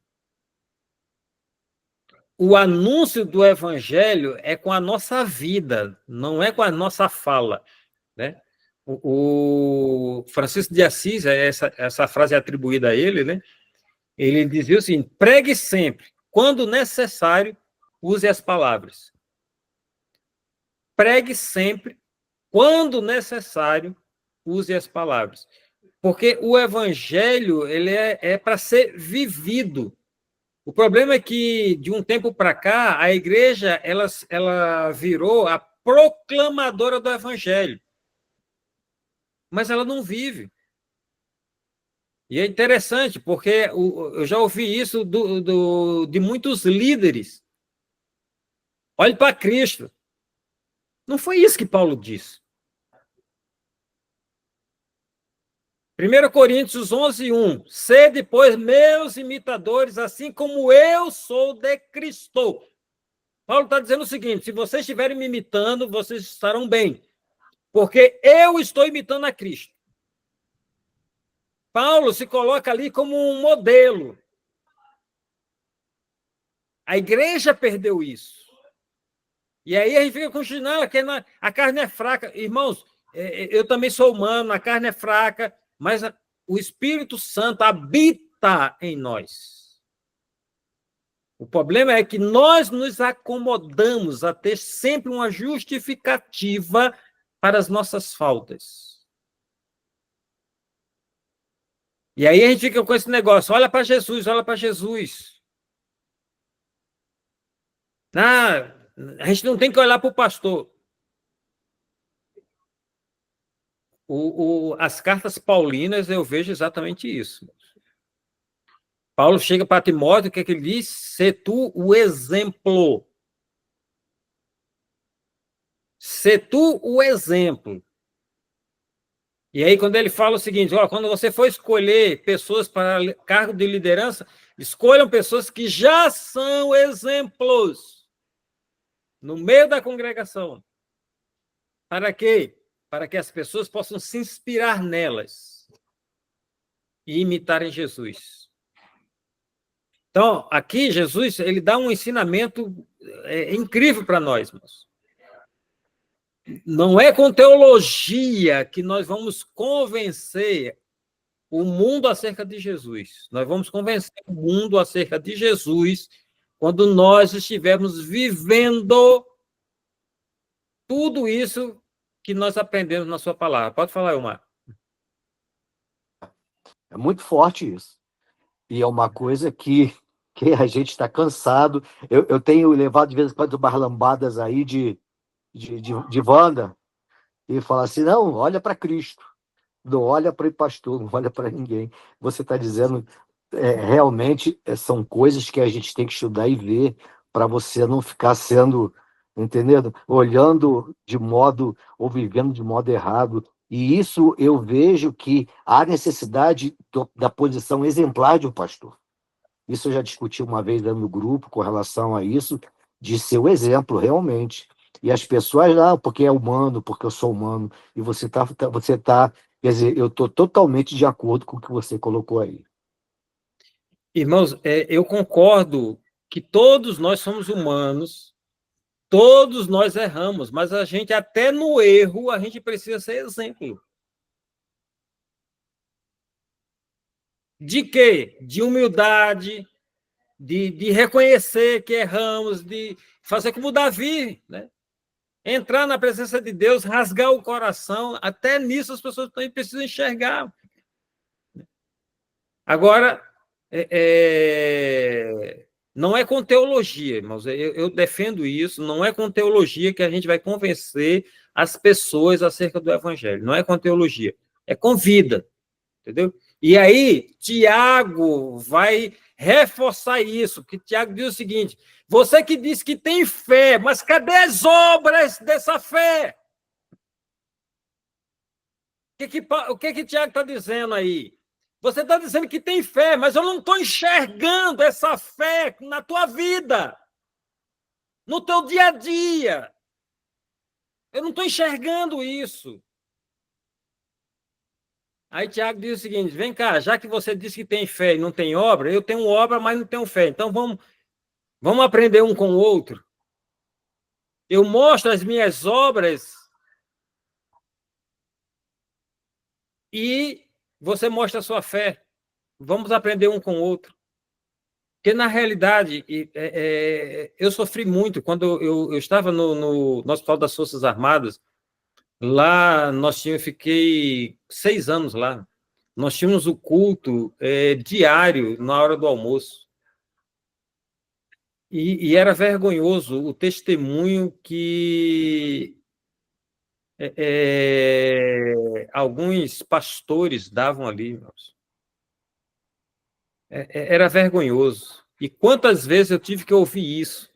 O anúncio do evangelho é com a nossa vida, não é com a nossa fala, né? O Francisco de Assis, essa frase é atribuída a ele, né? Ele dizia assim: pregue sempre, quando necessário, use as palavras. Pregue sempre, quando necessário, use as palavras. Porque o evangelho ele é para ser vivido. O problema é que, de um tempo para cá, a igreja ela virou a proclamadora do evangelho. Mas ela não vive. E é interessante, porque eu já ouvi isso de muitos líderes. Olhe para Cristo. Não foi isso que Paulo disse. 1 Coríntios 11, 1. Sede, pois, meus imitadores, assim como eu sou de Cristo. Paulo está dizendo o seguinte: se vocês estiverem me imitando, vocês estarão bem. Porque eu estou imitando a Cristo. Paulo se coloca ali como um modelo. A igreja perdeu isso. E aí a gente fica continuando, que a carne é fraca. Irmãos, eu também sou humano, a carne é fraca, mas o Espírito Santo habita em nós. O problema é que nós nos acomodamos a ter sempre uma justificativa para as nossas faltas. E aí a gente fica com esse negócio: olha para Jesus, olha para Jesus. A gente não tem que olhar para o pastor. As cartas paulinas, eu vejo exatamente isso. Paulo chega para Timóteo, o que é que ele diz? Sê tu o exemplo. Sê tu o exemplo. E aí, quando ele fala o seguinte: ó, quando você for escolher pessoas para cargo de liderança, escolham pessoas que já são exemplos no meio da congregação. Para quê? Para que as pessoas possam se inspirar nelas e imitarem Jesus. Então, aqui, Jesus ele dá um ensinamento incrível para nós, irmãos. Não é com teologia que nós vamos convencer o mundo acerca de Jesus. Nós vamos convencer o mundo acerca de Jesus quando nós estivermos vivendo tudo isso que nós aprendemos na sua palavra. Pode falar, Elmar. É muito forte isso. E é uma coisa que a gente está cansado. Eu tenho levado de vez em quando umas lambadas aí de Wanda e falar assim: não, olha para Cristo. Não olha para o pastor, não olha para ninguém. Você está dizendo, realmente, são coisas que a gente tem que estudar e ver para você não ficar sendo, entendendo? Olhando de modo, ou vivendo de modo errado. E isso eu vejo que há necessidade da posição exemplar de um pastor. Isso eu já discuti uma vez dentro do grupo com relação a isso, de ser o exemplo, realmente. E as pessoas, porque é humano, porque eu sou humano, e quer dizer, eu estou totalmente de acordo com o que você colocou aí. Irmãos, eu concordo que todos nós somos humanos, todos nós erramos, mas a gente, até no erro, a gente precisa ser exemplo. De quê? De humildade, de reconhecer que erramos, de fazer como Davi, né? Entrar na presença de Deus, rasgar o coração, até nisso as pessoas também precisam enxergar. Agora, não é com teologia, irmãos, eu defendo isso, não é com teologia que a gente vai convencer as pessoas acerca do evangelho, não é com teologia, é com vida, entendeu? E aí, Tiago vai reforçar isso, porque Tiago diz o seguinte: você que diz que tem fé, mas cadê as obras dessa fé? O que Tiago está dizendo aí? Você está dizendo que tem fé, mas eu não estou enxergando essa fé na tua vida, no teu dia a dia. Eu não estou enxergando isso. Aí Tiago diz o seguinte: vem cá, já que você disse que tem fé e não tem obra, eu tenho obra, mas não tenho fé. Então vamos aprender um com o outro. Eu mostro as minhas obras e você mostra a sua fé. Vamos aprender um com o outro. Porque, na realidade, eu sofri muito. Quando eu estava no Hospital das Forças Armadas, lá fiquei 6 anos lá. Nós tínhamos o culto diário, na hora do almoço. E era vergonhoso o testemunho que alguns pastores davam ali. Era vergonhoso. E quantas vezes eu tive que ouvir isso?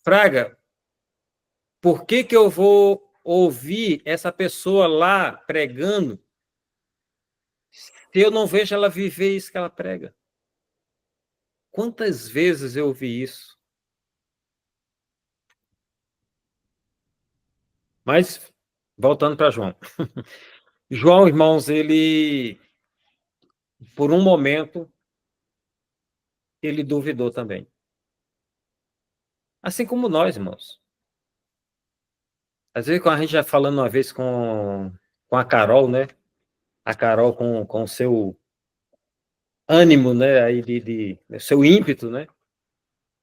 Fraga, por que eu vou ouvir essa pessoa lá pregando se eu não vejo ela viver isso que ela prega? Quantas vezes eu ouvi isso? Mas, voltando para João. João, irmãos, ele, por um momento, ele duvidou também. Assim como nós, irmãos. Às vezes, quando a gente já falando uma vez com a Carol, né? A Carol com o seu ânimo, né? Aí seu ímpeto, né?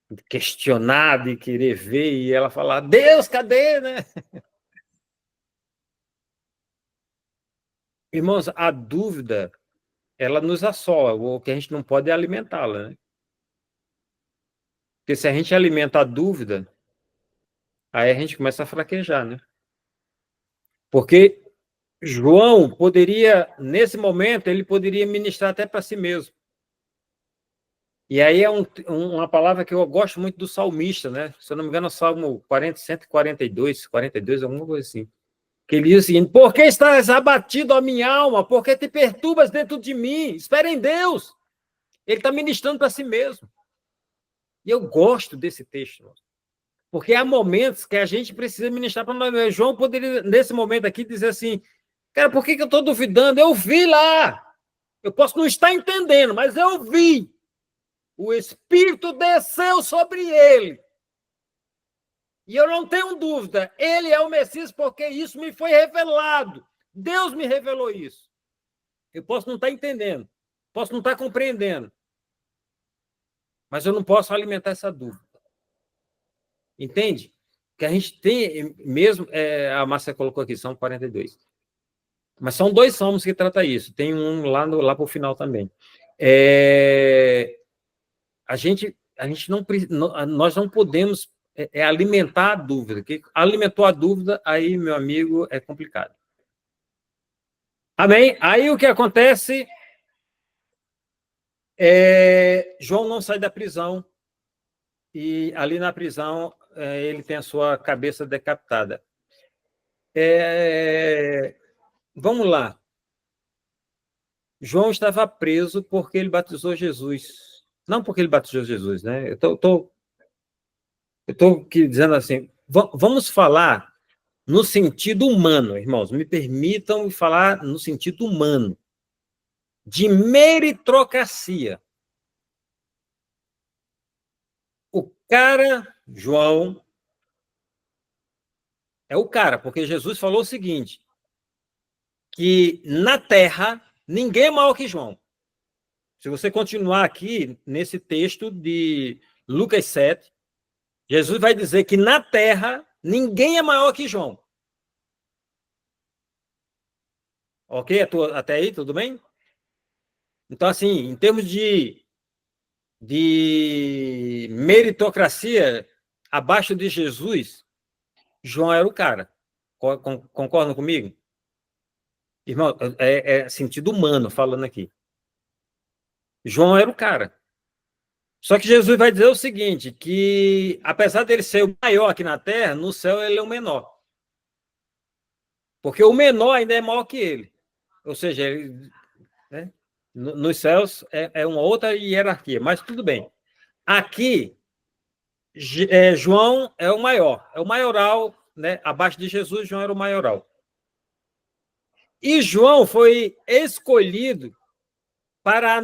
De questionar, de querer ver, e ela falar: Deus, cadê, né? Irmãos, a dúvida, ela nos assola, o que a gente não pode é alimentá-la, né? Porque se a gente alimenta a dúvida, aí a gente começa a fraquejar, né? Porque João poderia, nesse momento, ele poderia ministrar até para si mesmo. E aí é uma palavra que eu gosto muito do salmista, né? Se eu não me engano, é o Salmo 142, alguma coisa assim. Que ele diz o seguinte: por que estás abatido, a minha alma? Por que te perturbas dentro de mim? Espera em Deus. Ele está ministrando para si mesmo. E eu gosto desse texto, porque há momentos que a gente precisa ministrar para nós. João poderia, nesse momento aqui, dizer assim: cara, por que eu estou duvidando? Eu vi lá. Eu posso não estar entendendo, mas eu vi. O Espírito desceu sobre ele. E eu não tenho dúvida, ele é o Messias, porque isso me foi revelado. Deus me revelou isso. Eu posso não estar entendendo, posso não estar compreendendo, mas eu não posso alimentar essa dúvida. Entende? Que a gente tem, mesmo, a Márcia colocou aqui, Salmo 42. Mas são 2 salmos que tratam isso. Tem um lá para o final também. Nós não podemos alimentar a dúvida. Que alimentou a dúvida, aí, meu amigo, é complicado. Amém? Aí o que acontece João não sai da prisão e ali na prisão ele tem a sua cabeça decapitada. Vamos lá. João estava preso porque ele batizou Jesus. Não porque ele batizou Jesus, né? Eu estou dizendo assim, vamos falar no sentido humano, irmãos. Me permitam falar no sentido humano. De meritocracia. O cara, João, é o cara, porque Jesus falou o seguinte, que na terra ninguém é maior que João. Se você continuar aqui nesse texto de Lucas 7, Jesus vai dizer que na terra ninguém é maior que João. Ok? Até aí, tudo bem? Então, assim, em termos de meritocracia, abaixo de Jesus, João era o cara. Concordam comigo? Irmão, é sentido humano falando aqui. João era o cara. Só que Jesus vai dizer o seguinte, que apesar dele ser o maior aqui na Terra, no céu ele é o menor. Porque o menor ainda é maior que ele. Ou seja, ele, né, nos céus é uma outra hierarquia, mas tudo bem. Aqui, João é o maior, é o maioral, né? Abaixo de Jesus, João era o maioral. E João foi escolhido para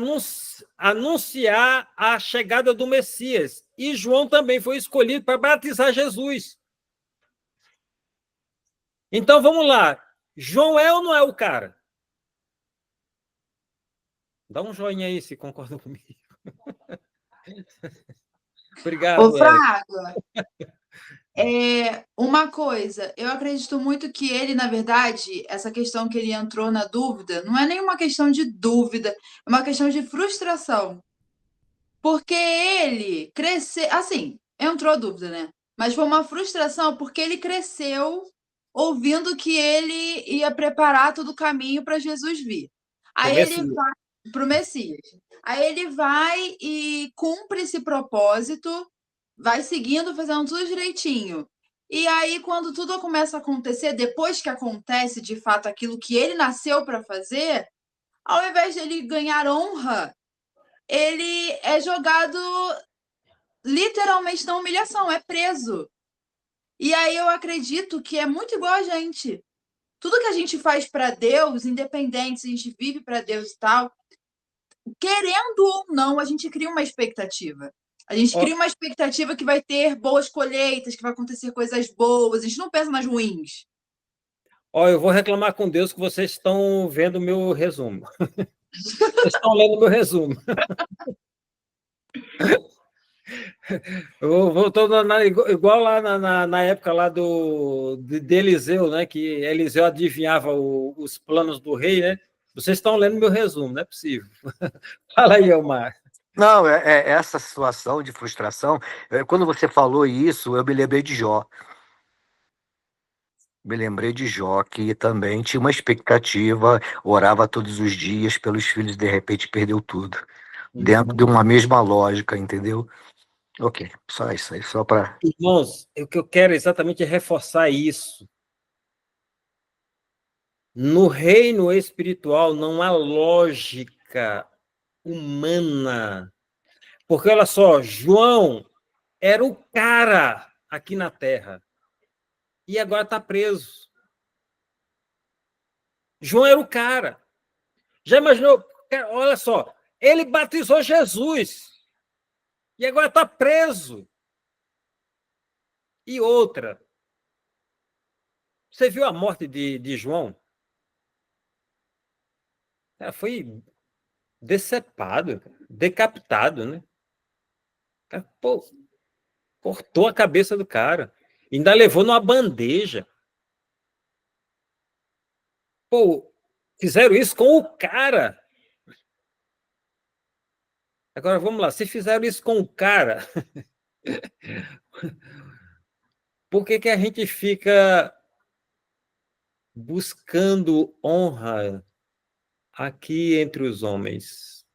anunciar a chegada do Messias. E João também foi escolhido para batizar Jesus. Então, vamos lá. João é ou não é o cara? Dá um joinha aí se concorda comigo. Obrigado, Ô, Fraga, uma coisa, eu acredito muito que ele, na verdade, essa questão que ele entrou na dúvida, não é nenhuma questão de dúvida, é uma questão de frustração. Porque ele cresceu, assim, entrou dúvida, né? Mas foi uma frustração porque ele cresceu ouvindo que ele ia preparar todo o caminho para Jesus vir. Aí ele vai para o Messias. Aí ele vai e cumpre esse propósito, vai seguindo, fazendo tudo direitinho. E aí, quando tudo começa a acontecer, depois que acontece de fato aquilo que ele nasceu para fazer, ao invés de ele ganhar honra, ele é jogado literalmente na humilhação, é preso. E aí eu acredito que é muito igual a gente. Tudo que a gente faz para Deus, independente se a gente vive para Deus e tal, querendo ou não, a gente cria uma expectativa. A gente cria uma expectativa que vai ter boas colheitas, que vai acontecer coisas boas. A gente não pensa nas ruins. Eu vou reclamar com Deus que vocês estão vendo o meu resumo. Vocês estão lendo o meu resumo. Eu voltou igual lá na época lá de Eliseu, né? Que Eliseu adivinhava os planos do rei, né? Vocês estão lendo meu resumo, não é possível. Fala aí, Elmar. Não, essa situação de frustração, quando você falou isso, eu me lembrei de Jó. Me lembrei de Jó, que também tinha uma expectativa, orava todos os dias pelos filhos, de repente perdeu tudo. Dentro de uma mesma lógica, entendeu? Ok, só isso aí, só para... Irmãos, o que eu quero exatamente é reforçar isso. No reino espiritual não há lógica humana. Porque, olha só, João era o cara aqui na Terra. E agora está preso. João era o cara. Já imaginou? Olha só, ele batizou Jesus. E agora está preso. E outra. Você viu a morte de João? Foi decepado, decapitado, né? Pô, cortou a cabeça do cara. Ainda levou numa bandeja. Pô, fizeram isso com o cara. Agora, vamos lá. Se fizeram isso com o cara, por que a gente fica buscando honra aqui entre os homens?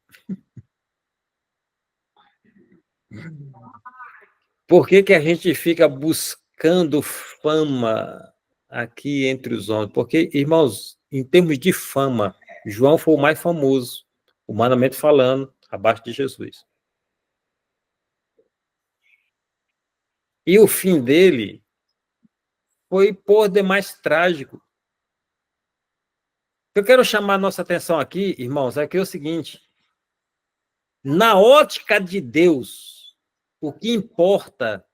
Por que que a gente fica buscando fama aqui entre os homens? Porque, irmãos, em termos de fama, João foi o mais famoso, humanamente falando, abaixo de Jesus. E o fim dele foi por demais trágico. O que eu quero chamar a nossa atenção aqui, irmãos, é que é o seguinte: na ótica de Deus, o que importa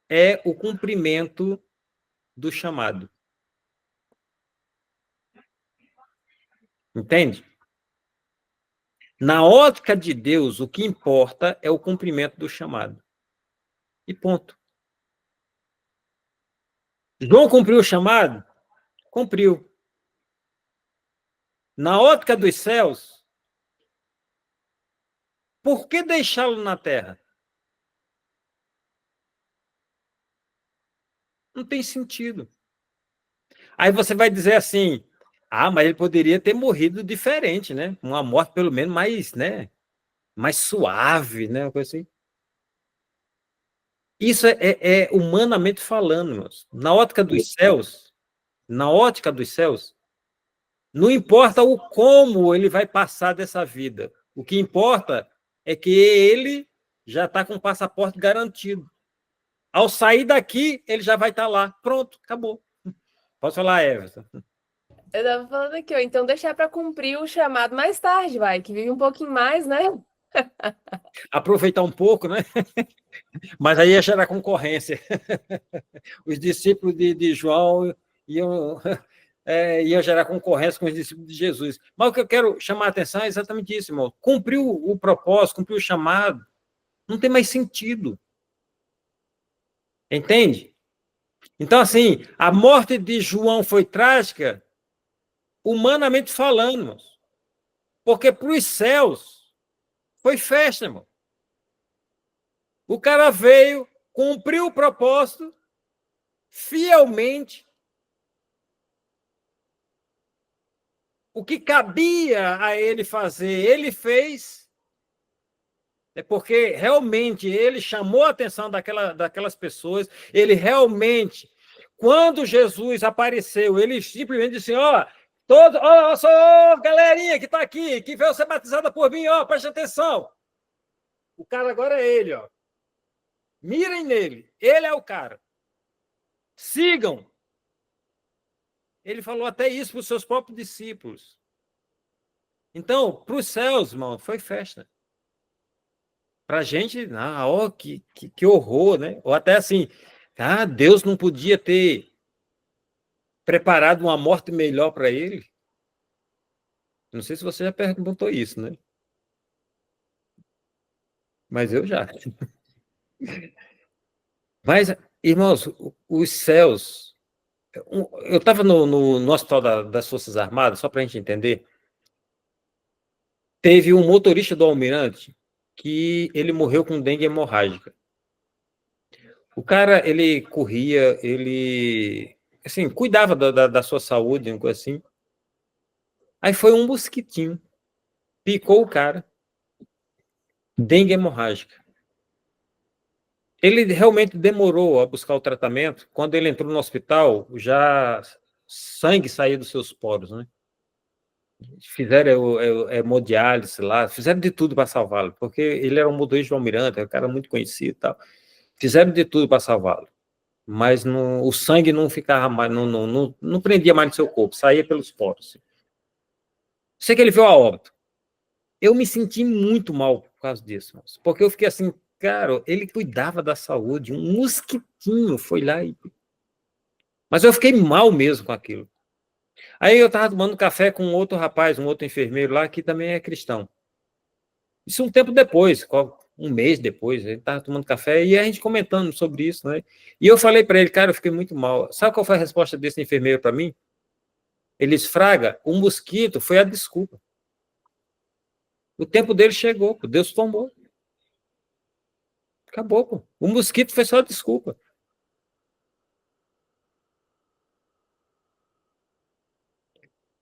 é o cumprimento do chamado. Entende? Na ótica de Deus, o que importa é o cumprimento do chamado. E ponto. João cumpriu o chamado? Cumpriu. Na ótica dos céus, por que deixá-lo na terra? Não tem sentido. Aí você vai dizer assim: ah, mas ele poderia ter morrido diferente, né? Uma morte pelo menos mais, né? Mais suave, né? Uma coisa assim. Isso é humanamente falando, meus. Na ótica dos céus, não importa o como ele vai passar dessa vida. O que importa é que ele já está com o passaporte garantido. Ao sair daqui, ele já vai estar lá. Pronto, acabou. Posso falar, Everton? Eu tava falando aqui, ó, então deixar para cumprir o chamado mais tarde, vai, que vive um pouquinho mais, né? Aproveitar um pouco, né? Mas aí ia gerar concorrência. Os discípulos de João iam gerar concorrência com os discípulos de Jesus. Mas o que eu quero chamar a atenção é exatamente isso, irmão. Cumpriu o propósito, cumpriu o chamado. Não tem mais sentido. Entende? Então, assim, a morte de João foi trágica, humanamente falando, irmãos. Porque para os céus foi festa, irmão. O cara veio, cumpriu o propósito, fielmente. O que cabia a ele fazer, ele fez. É porque realmente ele chamou a atenção daquelas pessoas, ele realmente, quando Jesus apareceu, ele simplesmente disse: ó, galerinha que está aqui, que veio ser batizada por mim, ó, preste atenção. O cara agora é ele, ó. Mirem nele, ele é o cara. Sigam. Ele falou até isso para os seus próprios discípulos. Então, para os céus, irmão, foi festa. Para a gente, que horror, né? Ou até assim, Deus não podia ter preparado uma morte melhor para ele? Não sei se você já perguntou isso, né? Mas eu já. Mas, irmãos, os céus. Eu estava no hospital das Forças Armadas, só para a gente entender. Teve um motorista do Almirante que ele morreu com dengue hemorrágica. O cara, ele corria, ele, assim, cuidava da sua saúde, uma coisa assim. Aí foi um mosquitinho, picou o cara, dengue hemorrágica. Ele realmente demorou a buscar o tratamento. Quando ele entrou no hospital, já sangue saía dos seus poros, né? Fizeram hemodiálise lá, fizeram de tudo para salvá-lo, porque ele era um motorista do Almirante, era um cara muito conhecido e tal. Fizeram de tudo para salvá-lo, mas o sangue não ficava mais, não prendia mais no seu corpo, saía pelos poros. Sei que ele veio a óbito. Eu me senti muito mal por causa disso, porque eu fiquei assim, cara, ele cuidava da saúde, um mosquitinho foi lá e... Mas eu fiquei mal mesmo com aquilo. Aí eu estava tomando café com outro rapaz, um outro enfermeiro lá, que também é cristão. Isso um tempo depois, um mês depois, a gente estava tomando café e a gente comentando sobre isso, né? E eu falei para ele, cara, eu fiquei muito mal. Sabe qual foi a resposta desse enfermeiro para mim? Ele disse: Fraga, o mosquito foi a desculpa. O tempo dele chegou, pô. Deus tomou. Acabou, pô. O mosquito foi só a desculpa.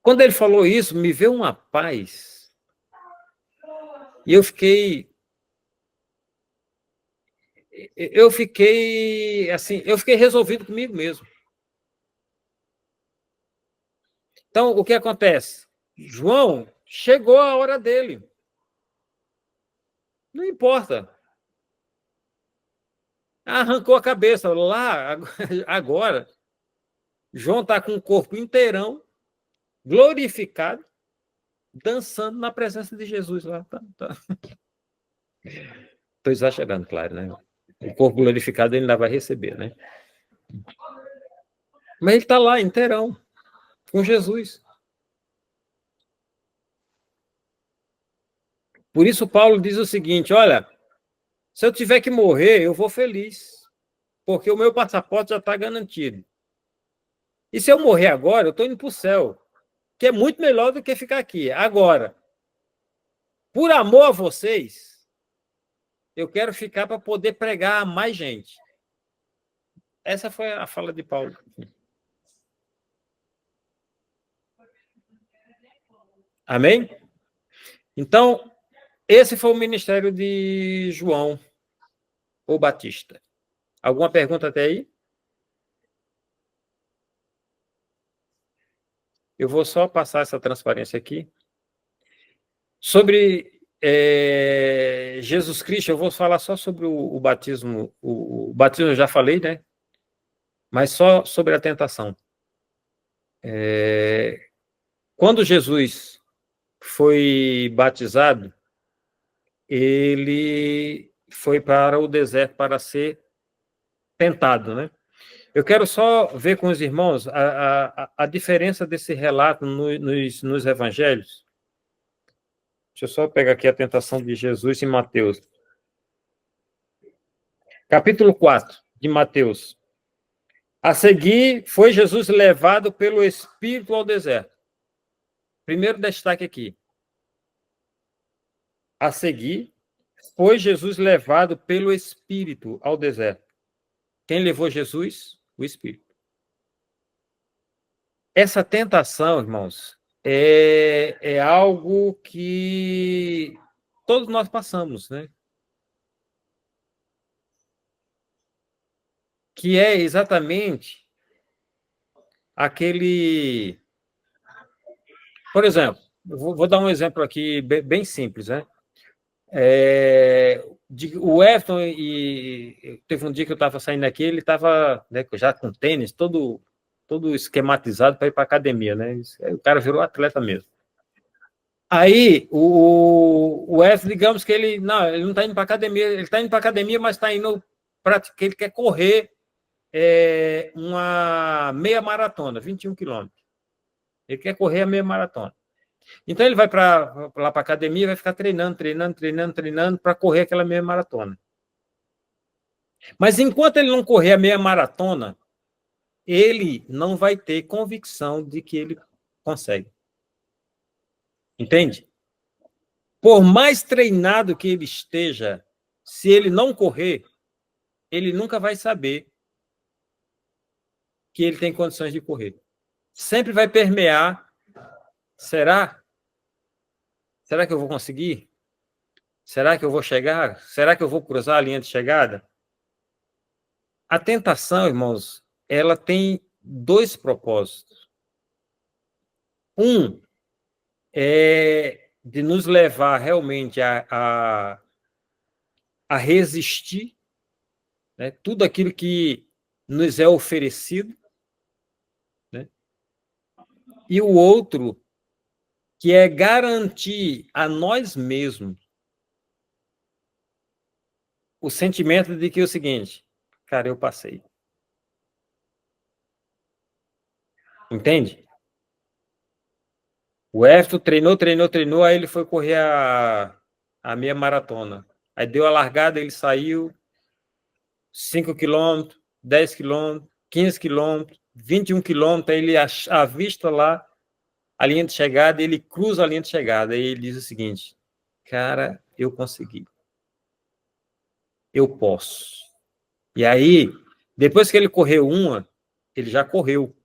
Quando ele falou isso, me veio uma paz. E eu fiquei assim, eu fiquei resolvido comigo mesmo. Então, o que acontece? João, chegou a hora dele. Não importa. Arrancou a cabeça. Lá, agora, João está com o corpo inteirão, glorificado, dançando na presença de Jesus lá. Estou exagerando, claro, né? O corpo glorificado ele ainda vai receber, né? Mas ele está lá inteirão, com Jesus. Por isso, Paulo diz o seguinte: olha, se eu tiver que morrer, eu vou feliz, porque o meu passaporte já está garantido. E se eu morrer agora, eu estou indo para o céu, que é muito melhor do que ficar aqui. Agora, por amor a vocês, eu quero ficar para poder pregar a mais gente. Essa foi a fala de Paulo. Amém? Então, esse foi o ministério de João, o Batista. Alguma pergunta até aí? Eu vou só passar essa transparência aqui. Sobre Jesus Cristo, eu vou falar só sobre o batismo. O batismo eu já falei, né? Mas só sobre a tentação. Quando Jesus foi batizado, ele foi para o deserto para ser tentado, né? Eu quero só ver com os irmãos a diferença desse relato nos evangelhos. Deixa eu só pegar aqui a tentação de Jesus em Mateus. Capítulo 4 de Mateus. A seguir, foi Jesus levado pelo Espírito ao deserto. Primeiro destaque aqui. A seguir, foi Jesus levado pelo Espírito ao deserto. Quem levou Jesus? O Espírito. Essa tentação, irmãos, é algo que todos nós passamos, né? Que é exatamente aquele... Por exemplo, vou dar um exemplo aqui bem simples, né? O Everton, teve um dia que eu estava saindo aqui, ele estava, né, já com tênis, todo esquematizado para ir para a academia, né? O cara virou atleta mesmo. Aí, o Everton, digamos que ele não está indo para a academia, ele está indo para a academia, mas está indo para que ele quer correr uma meia maratona, 21 quilômetros. Ele quer correr a meia maratona. Então, ele vai lá para a academia e vai ficar treinando para correr aquela meia maratona. Mas, enquanto ele não correr a meia maratona, ele não vai ter convicção de que ele consegue. Entende? Por mais treinado que ele esteja, se ele não correr, ele nunca vai saber que ele tem condições de correr. Sempre vai permear. Será? Será que eu vou conseguir? Será que eu vou chegar? Será que eu vou cruzar a linha de chegada? A tentação, irmãos, ela tem dois propósitos. Um é de nos levar realmente a resistir, né, tudo aquilo que nos é oferecido, né? E o outro, que é garantir a nós mesmos o sentimento de que é o seguinte: cara, eu passei. Entende? O Everton treinou, aí ele foi correr a meia maratona. Aí deu a largada, ele saiu 5 quilômetros, 10 quilômetros, 15 quilômetros, 21 quilômetros, aí ele avista lá a linha de chegada, ele cruza a linha de chegada, aí ele diz o seguinte: cara, eu consegui. Eu posso. E aí, depois que ele correu ele já correu.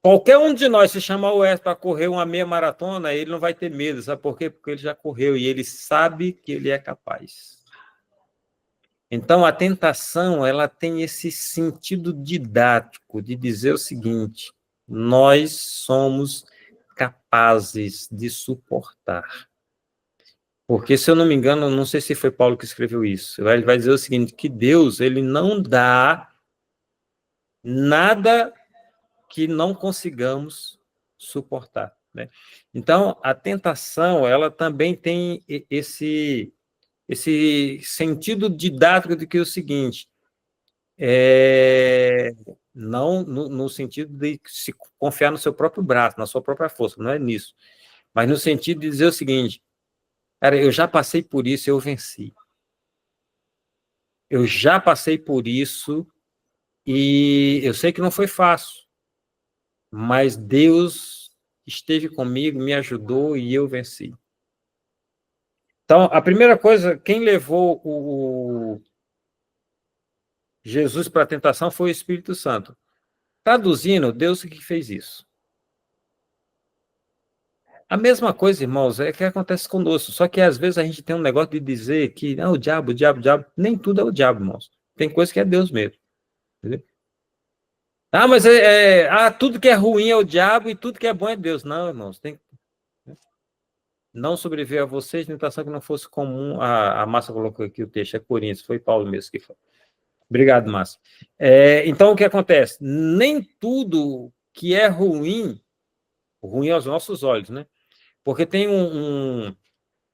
Qualquer um de nós, se chamar o Wesley para correr uma meia maratona, ele não vai ter medo, sabe por quê? Porque ele já correu e ele sabe que ele é capaz. Então, a tentação, ela tem esse sentido didático de dizer o seguinte: nós somos capazes de suportar. Porque, se eu não me engano, não sei se foi Paulo que escreveu isso, ele vai dizer o seguinte, que Deus, ele não dá nada que não consigamos suportar, né? Então, a tentação, ela também tem esse sentido didático de que é o seguinte, não no sentido de se confiar no seu próprio braço, na sua própria força, não é nisso, mas no sentido de dizer o seguinte, cara, eu já passei por isso, eu venci. Eu já passei por isso e eu sei que não foi fácil, mas Deus esteve comigo, me ajudou e eu venci. Então, a primeira coisa, quem levou o Jesus para a tentação foi o Espírito Santo. Traduzindo, Deus que fez isso. A mesma coisa, irmãos, é que acontece conosco, só que às vezes a gente tem um negócio de dizer que o diabo, nem tudo é o diabo, irmãos. Tem coisa que é Deus mesmo. Entendeu? Mas tudo que é ruim é o diabo e tudo que é bom é Deus. Não, irmãos, não sobreveio a vocês tentação que não fosse comum. A Márcia colocou aqui o texto, é Coríntios, foi Paulo mesmo que falou. Obrigado, Márcia. Então, o que acontece? Nem tudo que é ruim aos nossos olhos, né? Porque tem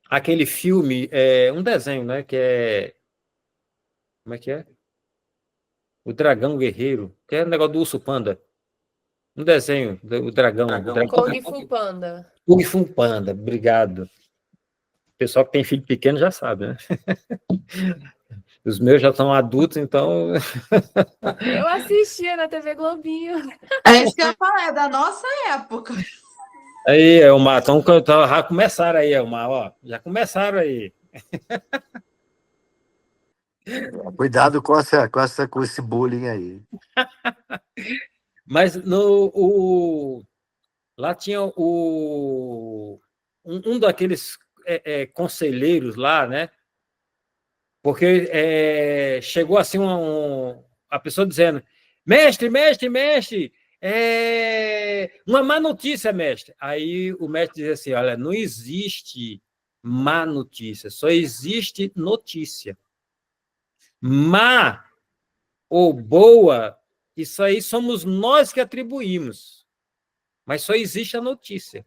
aquele filme, um desenho, né? Que é... Como é que é? O Dragão Guerreiro, que é o negócio do urso panda. Um desenho, o dragão. Kung Fu Panda. Kung Fu Panda, obrigado. O pessoal que tem filho pequeno já sabe, né? Os meus já são adultos, então... Eu assistia na TV Globinho. É isso que eu ia falar, é da nossa época. Aí, Elmar, então já começaram aí, Elmar, ó. Já começaram aí. Cuidado com esse bullying aí. Mas lá tinha um daqueles conselheiros lá, né? Porque chegou assim a pessoa dizendo, mestre, uma má notícia, mestre. Aí o mestre dizia assim, olha, não existe má notícia, só existe notícia. Má ou boa, isso aí somos nós que atribuímos, mas só existe a notícia.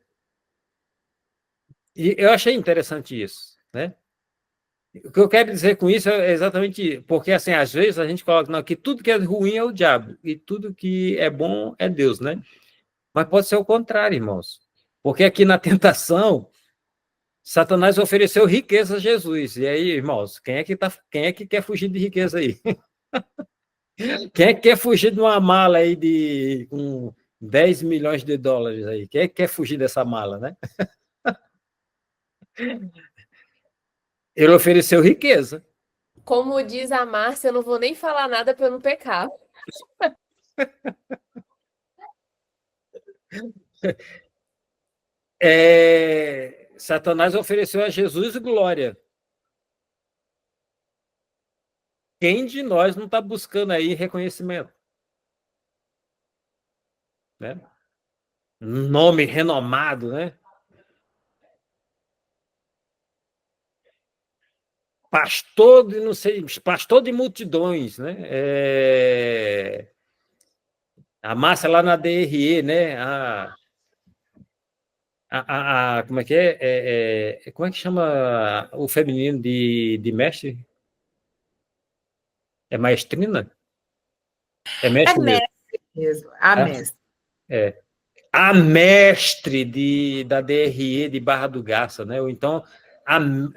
E eu achei interessante isso, né? O que eu quero dizer com isso é exatamente porque, assim, às vezes a gente coloca não, que tudo que é ruim é o diabo e tudo que é bom é Deus, né? Mas pode ser o contrário, irmãos. Porque aqui na tentação, Satanás ofereceu riqueza a Jesus. E aí, irmãos, quem é que quer fugir de riqueza aí? Quem é que quer fugir de uma mala aí com 10 milhões de dólares aí? Quem é que quer fugir dessa mala, né? Ele ofereceu riqueza. Como diz a Márcia, eu não vou nem falar nada para eu não pecar. Satanás ofereceu a Jesus glória. Quem de nós não está buscando aí reconhecimento? Né? Um nome renomado, né? Pastor de não sei, pastor de multidões, né? A Márcia lá na DRE, né? Como é que é? Como é que chama o feminino de mestre? É maestrina? É mestre mesmo. A mestre. A mestre da DRE de Barra do Garça, né? Ou então,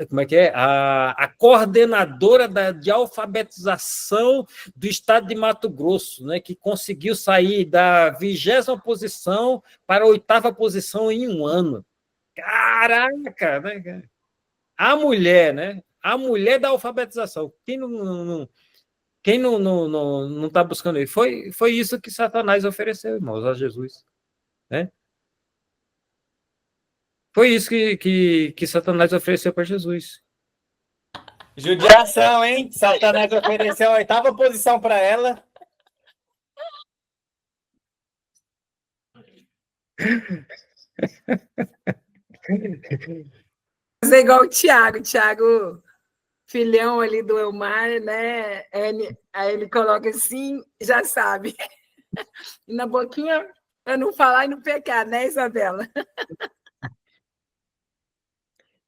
como é que é? A coordenadora de alfabetização do estado de Mato Grosso, né? Que conseguiu sair da 20ª posição para a 8ª posição em um ano. Caraca! Né? A mulher, né? A mulher da alfabetização. Quem não está buscando isso? Foi isso que Satanás ofereceu, irmãos, a Jesus. né? Foi isso que Satanás ofereceu para Jesus. Judiação, hein? Satanás ofereceu a 8ª posição para ela. Fazer igual o Tiago, filhão ali do Elmar, né? Aí ele coloca assim, já sabe. E na boquinha, para não falar e não pecar, né, Isabela?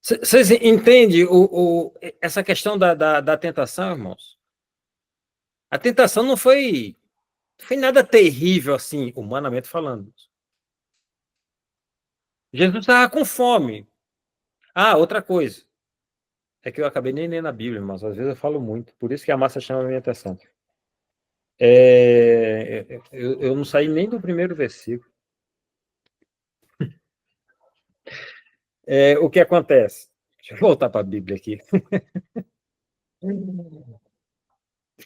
Vocês entendem essa questão da tentação, irmãos? A tentação não foi nada terrível, assim, humanamente falando. Jesus estava com fome. Ah, outra coisa. É que eu acabei nem lendo a Bíblia, mas às vezes eu falo muito. Por isso que a massa chama a minha atenção. Eu não saí nem do primeiro versículo. O que acontece? Deixa eu voltar para a Bíblia aqui.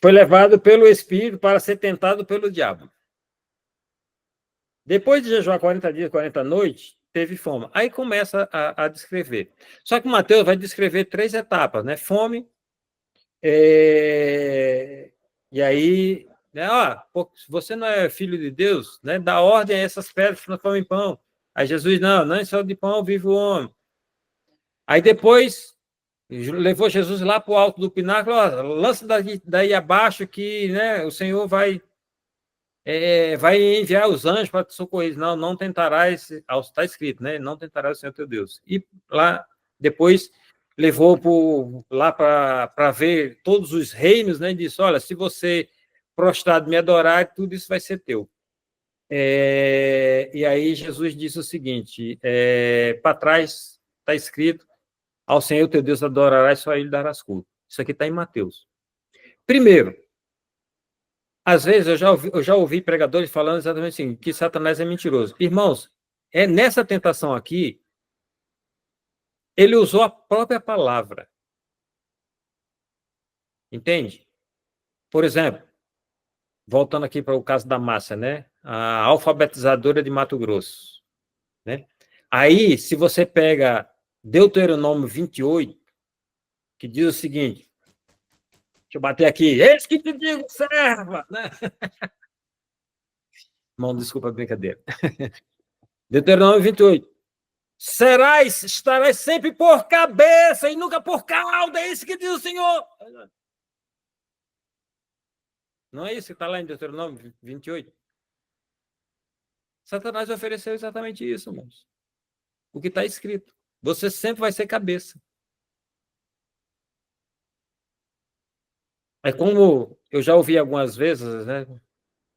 Foi levado pelo Espírito para ser tentado pelo diabo. Depois de jejuar 40 dias, 40 noites, teve fome. Aí começa a descrever. Só que Mateus vai descrever 3 etapas, né? Fome, e aí, né? Se você não é filho de Deus, né? Dá ordem a essas pedras que transformam em pão. Aí Jesus, não só de pão vive o homem. Aí depois levou Jesus lá para o alto do pináculo, lança daí abaixo que, né, o Senhor vai enviar os anjos para te socorrer. Não tentarás, está escrito, né? Não tentarás o Senhor teu Deus. E lá, depois, levou lá para ver todos os reinos, né? E disse, olha, se você prostrado me adorar, tudo isso vai ser teu. E aí Jesus disse o seguinte, para trás está escrito, ao Senhor teu Deus adorarás, só a ele darás culto. Isso aqui está em Mateus. Primeiro, às vezes eu já ouvi pregadores falando exatamente assim, que Satanás é mentiroso. Irmãos, nessa tentação aqui, ele usou a própria palavra. Entende? Por exemplo, voltando aqui para o caso da Márcia, né? A alfabetizadora de Mato Grosso. Né? Aí, se você pega Deuteronômio 28, que diz o seguinte, deixa eu bater aqui, eis que te digo, serva! Né? Irmão, desculpa a brincadeira. Deuteronômio 28. Estarás sempre por cabeça e nunca por cauda, é isso que diz o Senhor. Não é isso que está lá em Deuteronômio 28? Satanás ofereceu exatamente isso, irmãos. O que está escrito. Você sempre vai ser cabeça. É como eu já ouvi algumas vezes, né?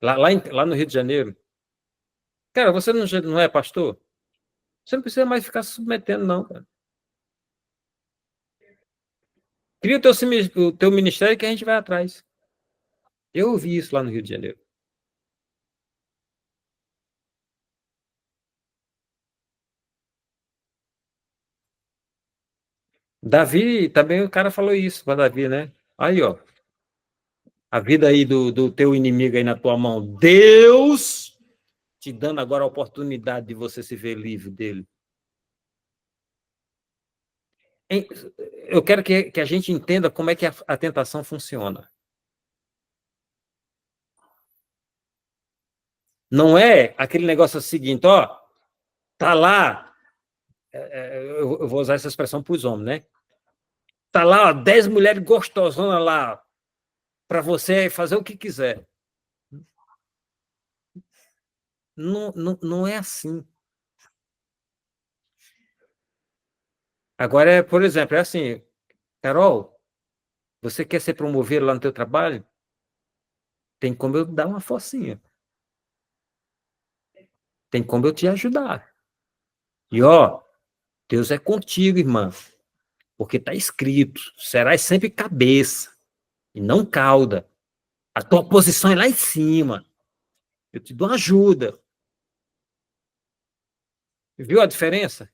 Lá no Rio de Janeiro. Cara, você não é pastor? Você não precisa mais ficar se submetendo, não, cara. Cria o teu ministério que a gente vai atrás. Eu ouvi isso lá no Rio de Janeiro. Davi, também o cara falou isso para Davi, né? Aí, ó. A vida aí do teu inimigo aí na tua mão. Deus te dando agora a oportunidade de você se ver livre dele. Eu quero que a gente entenda como é que a tentação funciona. Não é aquele negócio seguinte, ó, tá lá, eu vou usar essa expressão para os homens, né? Tá lá, ó, 10 mulheres gostosonas lá, para você fazer o que quiser. Não é assim. Agora, por exemplo, é assim, Carol, você quer ser promovido lá no teu trabalho? Tem como eu dar uma forcinha. Tem como eu te ajudar. E, ó, Deus é contigo, irmã. Porque está escrito, serás sempre cabeça e não cauda. A tua posição é lá em cima. Eu te dou ajuda. Viu a diferença?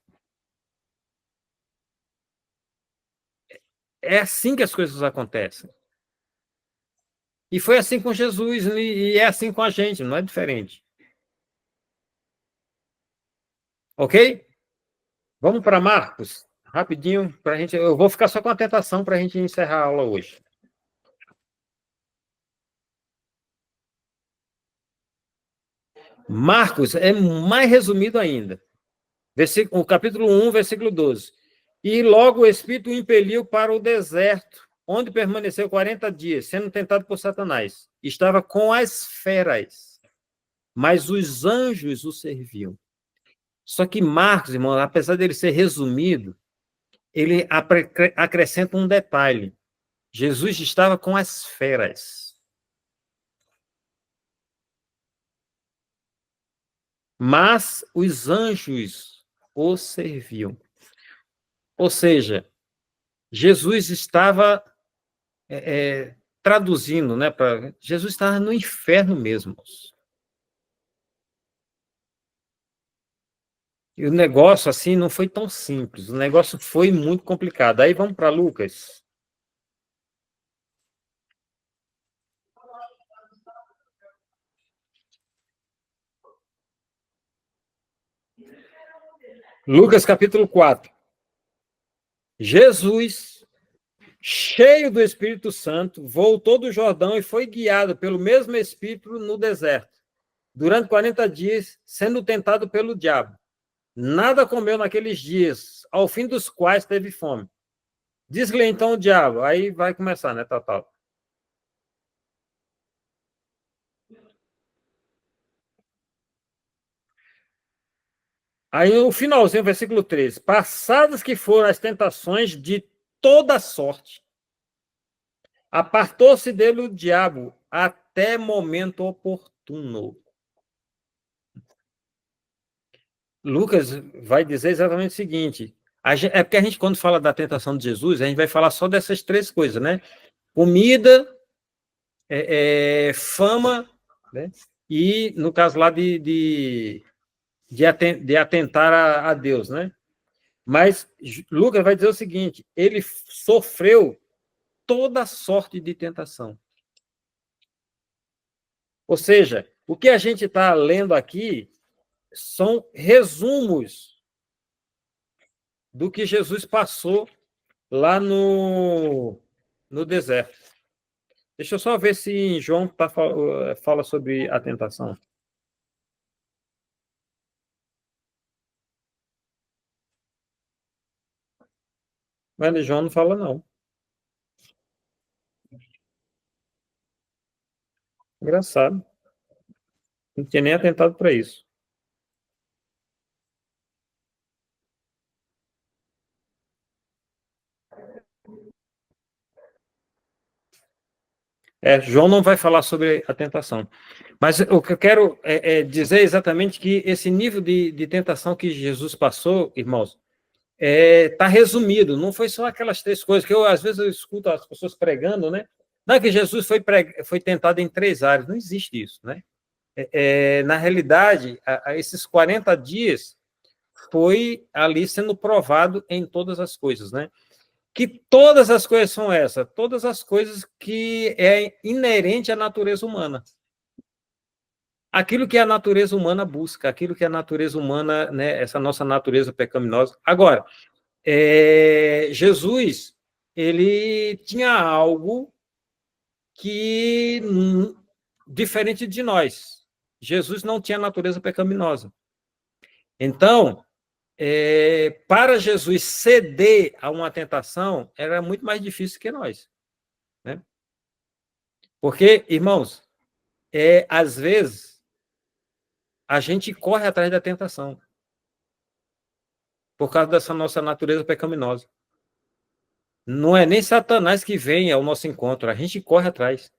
É assim que as coisas acontecem. E foi assim com Jesus, e é assim com a gente, não é diferente. Ok? Vamos para Marcos, rapidinho, para gente. Eu vou ficar só com a tentação para a gente encerrar a aula hoje. Marcos é mais resumido ainda. O capítulo 1, versículo 12. E logo o Espírito o impeliu para o deserto, onde permaneceu 40 dias, sendo tentado por Satanás. Estava com as feras, mas os anjos o serviam. Só que Marcos, irmão, apesar dele ser resumido, ele acrescenta um detalhe. Jesus estava com as feras. Mas os anjos o serviam. Ou seja, Jesus estava traduzindo, né? Jesus estava no inferno mesmo. E o negócio, assim, não foi tão simples. O negócio foi muito complicado. Aí vamos para Lucas. Lucas, capítulo 4. Jesus, cheio do Espírito Santo, voltou do Jordão e foi guiado pelo mesmo Espírito no deserto, durante 40 dias, sendo tentado pelo diabo. Nada comeu naqueles dias, ao fim dos quais teve fome. Diz-lhe então o diabo, aí vai começar, né, Tal. Aí no finalzinho, versículo 13. Passadas que foram as tentações de toda sorte, apartou-se dele o diabo até momento oportuno. Lucas vai dizer exatamente o seguinte, é porque a gente, quando fala da tentação de Jesus, a gente vai falar só dessas três coisas, né? Comida, fama, né? E, no caso lá, de atentar a Deus, né? Mas Lucas vai dizer o seguinte, ele sofreu toda sorte de tentação. Ou seja, o que a gente está lendo aqui são resumos do que Jesus passou lá no deserto. Deixa eu só ver se João fala sobre a tentação. Mas João não fala, não. Engraçado. Não tinha nem atentado para isso. João não vai falar sobre a tentação. Mas o que eu quero dizer exatamente que esse nível de tentação que Jesus passou, irmãos, está resumido. Não foi só aquelas três coisas que às vezes eu escuto as pessoas pregando, né? Não é que Jesus foi tentado em 3 áreas. Não existe isso, né? Na realidade, esses 40 dias foi ali sendo provado em todas as coisas, né? Que todas as coisas são essas, todas as coisas que é inerente à natureza humana. Aquilo que a natureza humana busca, aquilo que a natureza humana, né, essa nossa natureza pecaminosa. Agora, Jesus, ele tinha algo que diferente de nós. Jesus não tinha natureza pecaminosa. Então, para Jesus ceder a uma tentação era muito mais difícil que nós, né? Porque, irmãos, às vezes a gente corre atrás da tentação por causa dessa nossa natureza pecaminosa. Não é nem Satanás que vem ao nosso encontro, a gente corre atrás.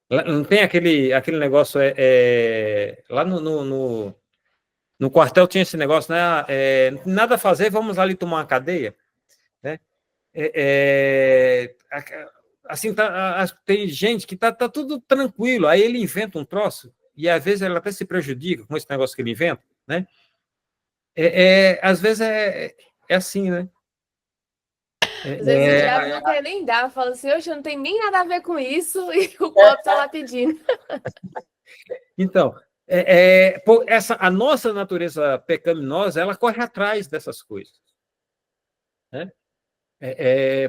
Não tem aquele negócio lá no quartel tinha esse negócio, né? Nada a fazer, vamos ali tomar uma cadeia, né? Assim, tem gente que tá tudo tranquilo, aí ele inventa um troço, e às vezes ele até se prejudica com esse negócio que ele inventa, né? Às vezes é assim, né? Às vezes o diabo não quer nem dar, fala assim, hoje não tem nem nada a ver com isso, e o povo tá lá pedindo. Então, a nossa natureza pecaminosa, ela corre atrás dessas coisas, né?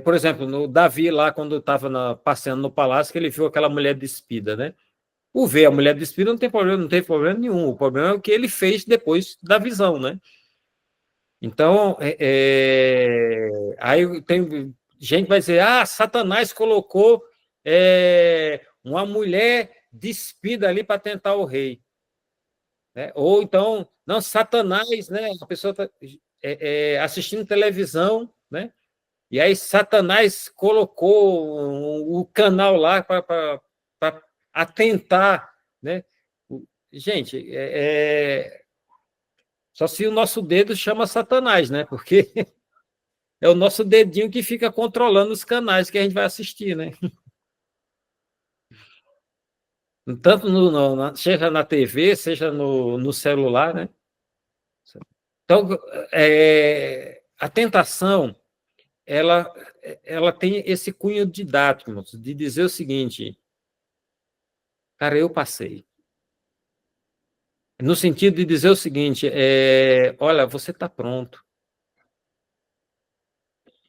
Por exemplo, no Davi, lá, quando estava passeando no palácio, que ele viu aquela mulher despida, né? O ver a mulher despida não tem problema nenhum. O problema é o que ele fez depois da visão, né? Então, aí tem gente que vai dizer, Satanás colocou uma mulher despida ali para tentar o rei. Né? Ou então, não, Satanás, né? A pessoa está assistindo televisão, né? E aí Satanás colocou o canal lá para atentar, né? Gente, só se o nosso dedo chama Satanás, né? Porque é o nosso dedinho que fica controlando os canais que a gente vai assistir, né? Tanto seja na TV, seja no celular, né? Então, a tentação, ela tem esse cunho didático, de dizer o seguinte, cara, eu passei. No sentido de dizer o seguinte, olha, você está pronto.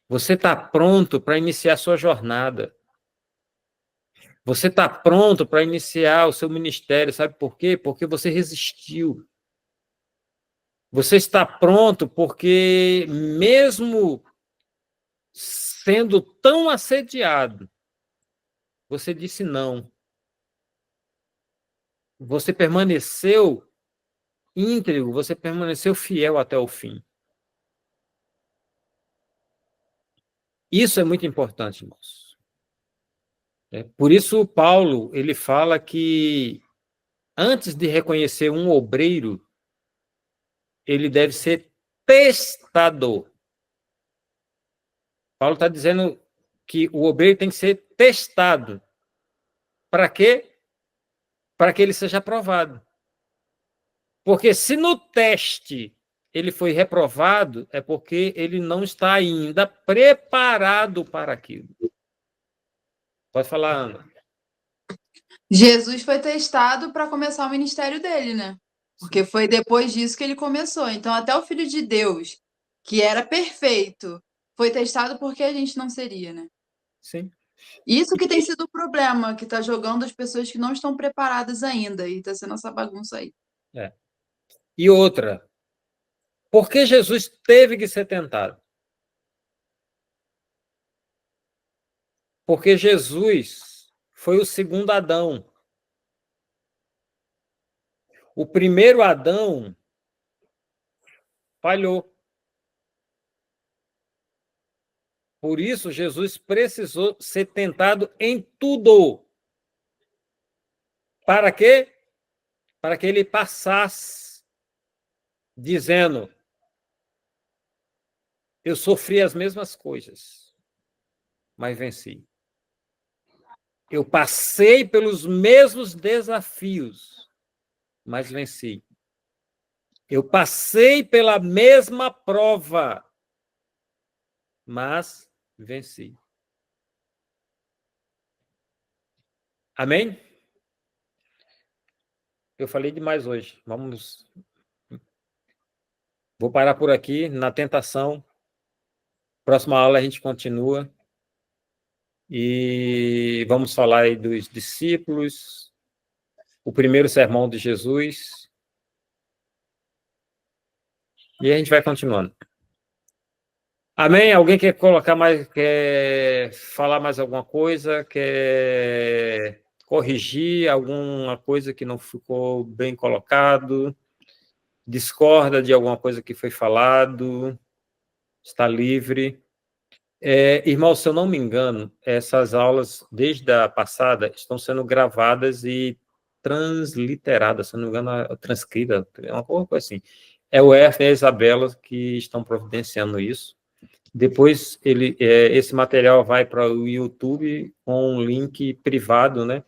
Você está pronto para iniciar a sua jornada. Você está pronto para iniciar o seu ministério, sabe por quê? Porque você resistiu. Você está pronto porque, mesmo sendo tão assediado, você disse não. Você permaneceu íntegro, você permaneceu fiel até o fim. Isso é muito importante, irmãos. Por isso, Paulo, ele fala que, antes de reconhecer um obreiro, ele deve ser testador. Paulo está dizendo que o obreiro tem que ser testado. Para quê? Para que ele seja aprovado. Porque se no teste ele foi reprovado, é porque ele não está ainda preparado para aquilo. Pode falar, Ana. Jesus foi testado para começar o ministério dele, né? Porque foi depois disso que ele começou. Então, até o Filho de Deus, que era perfeito, foi testado porque a gente não seria, né? Sim. Isso que tem sido o problema, que está jogando as pessoas que não estão preparadas ainda, e está sendo essa bagunça aí. E outra, por que Jesus teve que ser tentado? Porque Jesus foi o segundo Adão. O primeiro Adão falhou. Por isso, Jesus precisou ser tentado em tudo. Para quê? Para que ele passasse dizendo: eu sofri as mesmas coisas, mas venci. Eu passei pelos mesmos desafios, mas venci. Eu passei pela mesma prova, mas venci. Amém? Eu falei demais hoje. Vou parar por aqui, na tentação. Próxima aula a gente continua. E vamos falar aí dos discípulos, o primeiro sermão de Jesus. E a gente vai continuando. Amém? Alguém quer quer falar mais alguma coisa? Quer corrigir alguma coisa que não ficou bem colocado? Discorda de alguma coisa que foi falado? Está livre? Irmão, se eu não me engano, essas aulas, desde a passada, estão sendo gravadas e transliteradas, se eu não me engano, transcritas, uma coisa assim. É o Efraim e a Isabela que estão providenciando isso. Depois, esse material vai para o YouTube com um link privado, né,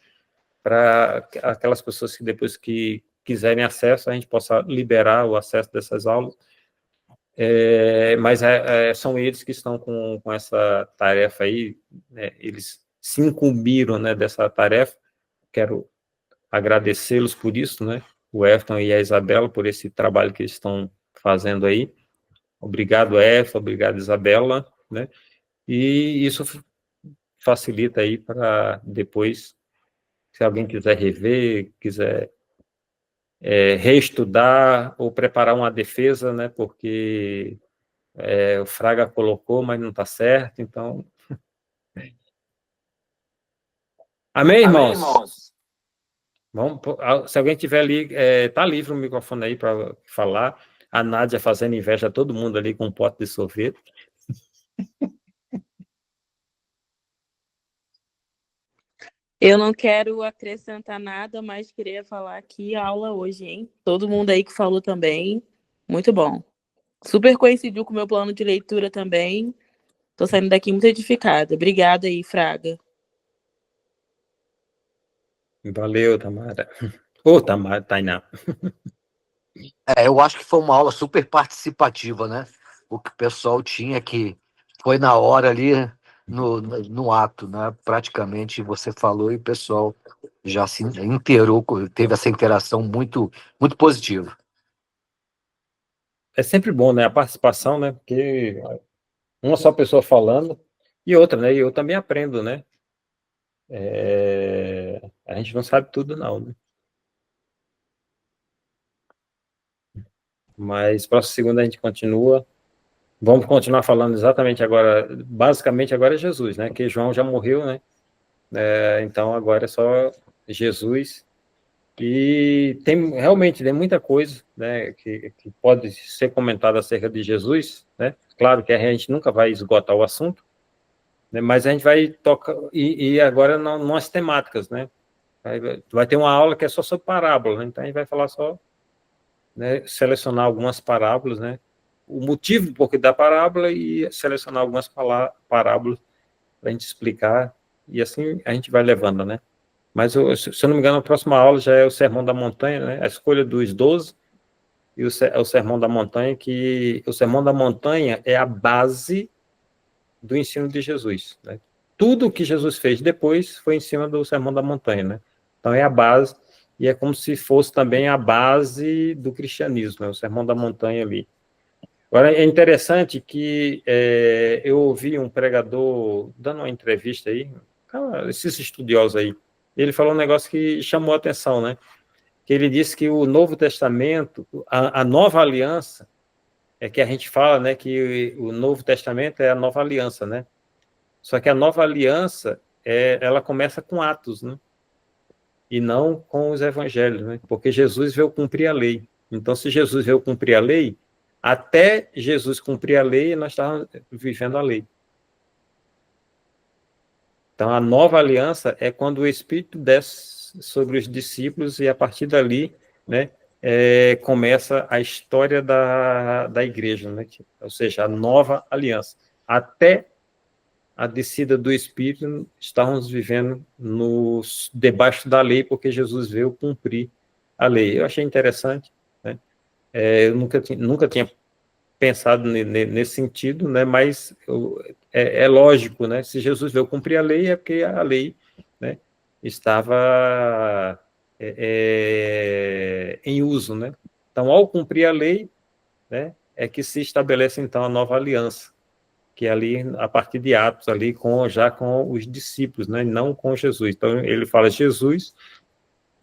para aquelas pessoas que depois que quiserem acesso, a gente possa liberar o acesso dessas aulas. Mas são eles que estão com essa tarefa aí, né, eles se incumbiram, né, dessa tarefa. Quero agradecê-los por isso, né, o Efton e a Isabela por esse trabalho que eles estão fazendo aí. Obrigado, Efton, obrigado, Isabela, né? E isso facilita aí para depois, se alguém quiser rever, quiser reestudar ou preparar uma defesa, né? Porque o Fraga colocou, mas não está certo, então... Amém, irmãos? Vamos, se alguém tiver ali, tá livre o microfone aí para falar. A Nádia fazendo inveja a todo mundo ali com um pote de sorvete. Eu não quero acrescentar nada, mas queria falar que a aula hoje, hein? Todo mundo aí que falou também, muito bom. Super coincidiu com o meu plano de leitura também. Tô saindo daqui muito edificada. Obrigada aí, Fraga. Valeu, Tamara. Ô, Tamara, Tainá. Eu acho que foi uma aula super participativa, né? O que o pessoal tinha que foi na hora ali, no ato, né? Praticamente você falou e o pessoal já se inteirou, teve essa interação muito, muito positiva. É sempre bom, né? A participação, né? Porque uma só pessoa falando e outra, né? E eu também aprendo, né? A gente não sabe tudo, não, né? Mas próxima segunda a gente continua. Vamos continuar falando exatamente agora, basicamente agora é Jesus, né? Que João já morreu, né? Então agora é só Jesus. E realmente tem muita coisa, né, que pode ser comentada acerca de Jesus, né? Claro que a gente nunca vai esgotar o assunto, né, mas a gente vai tocar, e agora nas temáticas, né? Vai ter uma aula que é só sobre parábola, né? Então a gente vai falar só, né, selecionar algumas parábolas, né? O motivo por que da parábola e selecionar algumas parábolas para a gente explicar, e assim a gente vai levando, né? Mas, se eu não me engano, a próxima aula já é o Sermão da Montanha, né? A escolha dos 12 e o Sermão da Montanha, que o Sermão da Montanha é a base do ensino de Jesus, né? Tudo que Jesus fez depois foi em cima do Sermão da Montanha, né? Então, é a base, e é como se fosse também a base do cristianismo, né? O Sermão da Montanha ali. Agora, é interessante que eu ouvi um pregador dando uma entrevista aí, esses estudiosos aí, ele falou um negócio que chamou a atenção, né? Que ele disse que o Novo Testamento, a nova aliança, é que a gente fala, né, que o Novo Testamento é a nova aliança, né? Só que a nova aliança, ela começa com Atos, né? E não com os evangelhos, né? Porque Jesus veio cumprir a lei. Então, se Jesus veio cumprir a lei, até Jesus cumprir a lei, nós estávamos vivendo a lei. Então, a nova aliança é quando o Espírito desce sobre os discípulos e, a partir dali, né, começa a história da igreja, né? Ou seja, a nova aliança. Até a descida do Espírito, estávamos vivendo debaixo da lei, porque Jesus veio cumprir a lei. Eu achei interessante, né? Eu nunca tinha pensado nesse sentido, né? Mas é lógico, né? Se Jesus veio cumprir a lei, é porque a lei, né, estava em uso, né? Então, ao cumprir a lei, né, é que se estabelece, então, a nova aliança, que é ali, a partir de Atos, ali, já com os discípulos, né? Não com Jesus. Então, ele fala, Jesus,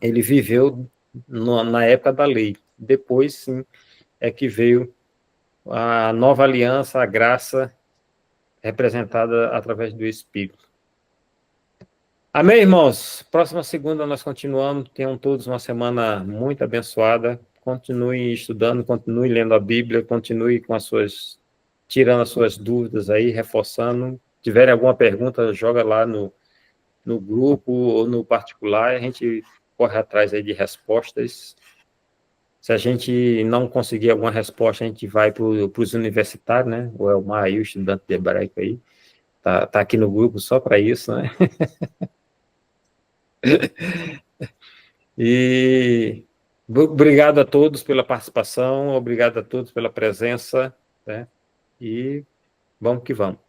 ele viveu na época da lei. Depois, sim, é que veio a nova aliança, a graça representada através do Espírito. Amém, irmãos? Próxima segunda nós continuamos. Tenham todos uma semana muito abençoada. Continue estudando, continue lendo a Bíblia, continue tirando as suas dúvidas aí, reforçando. Se tiverem alguma pergunta, joga lá no grupo ou no particular, a gente corre atrás aí de respostas. Se a gente não conseguir alguma resposta, a gente vai para os universitários, né? O Elmar aí, o estudante de hebraico aí, tá aqui no grupo só para isso, né? E obrigado a todos pela participação, obrigado a todos pela presença, né? E vamos que vamos.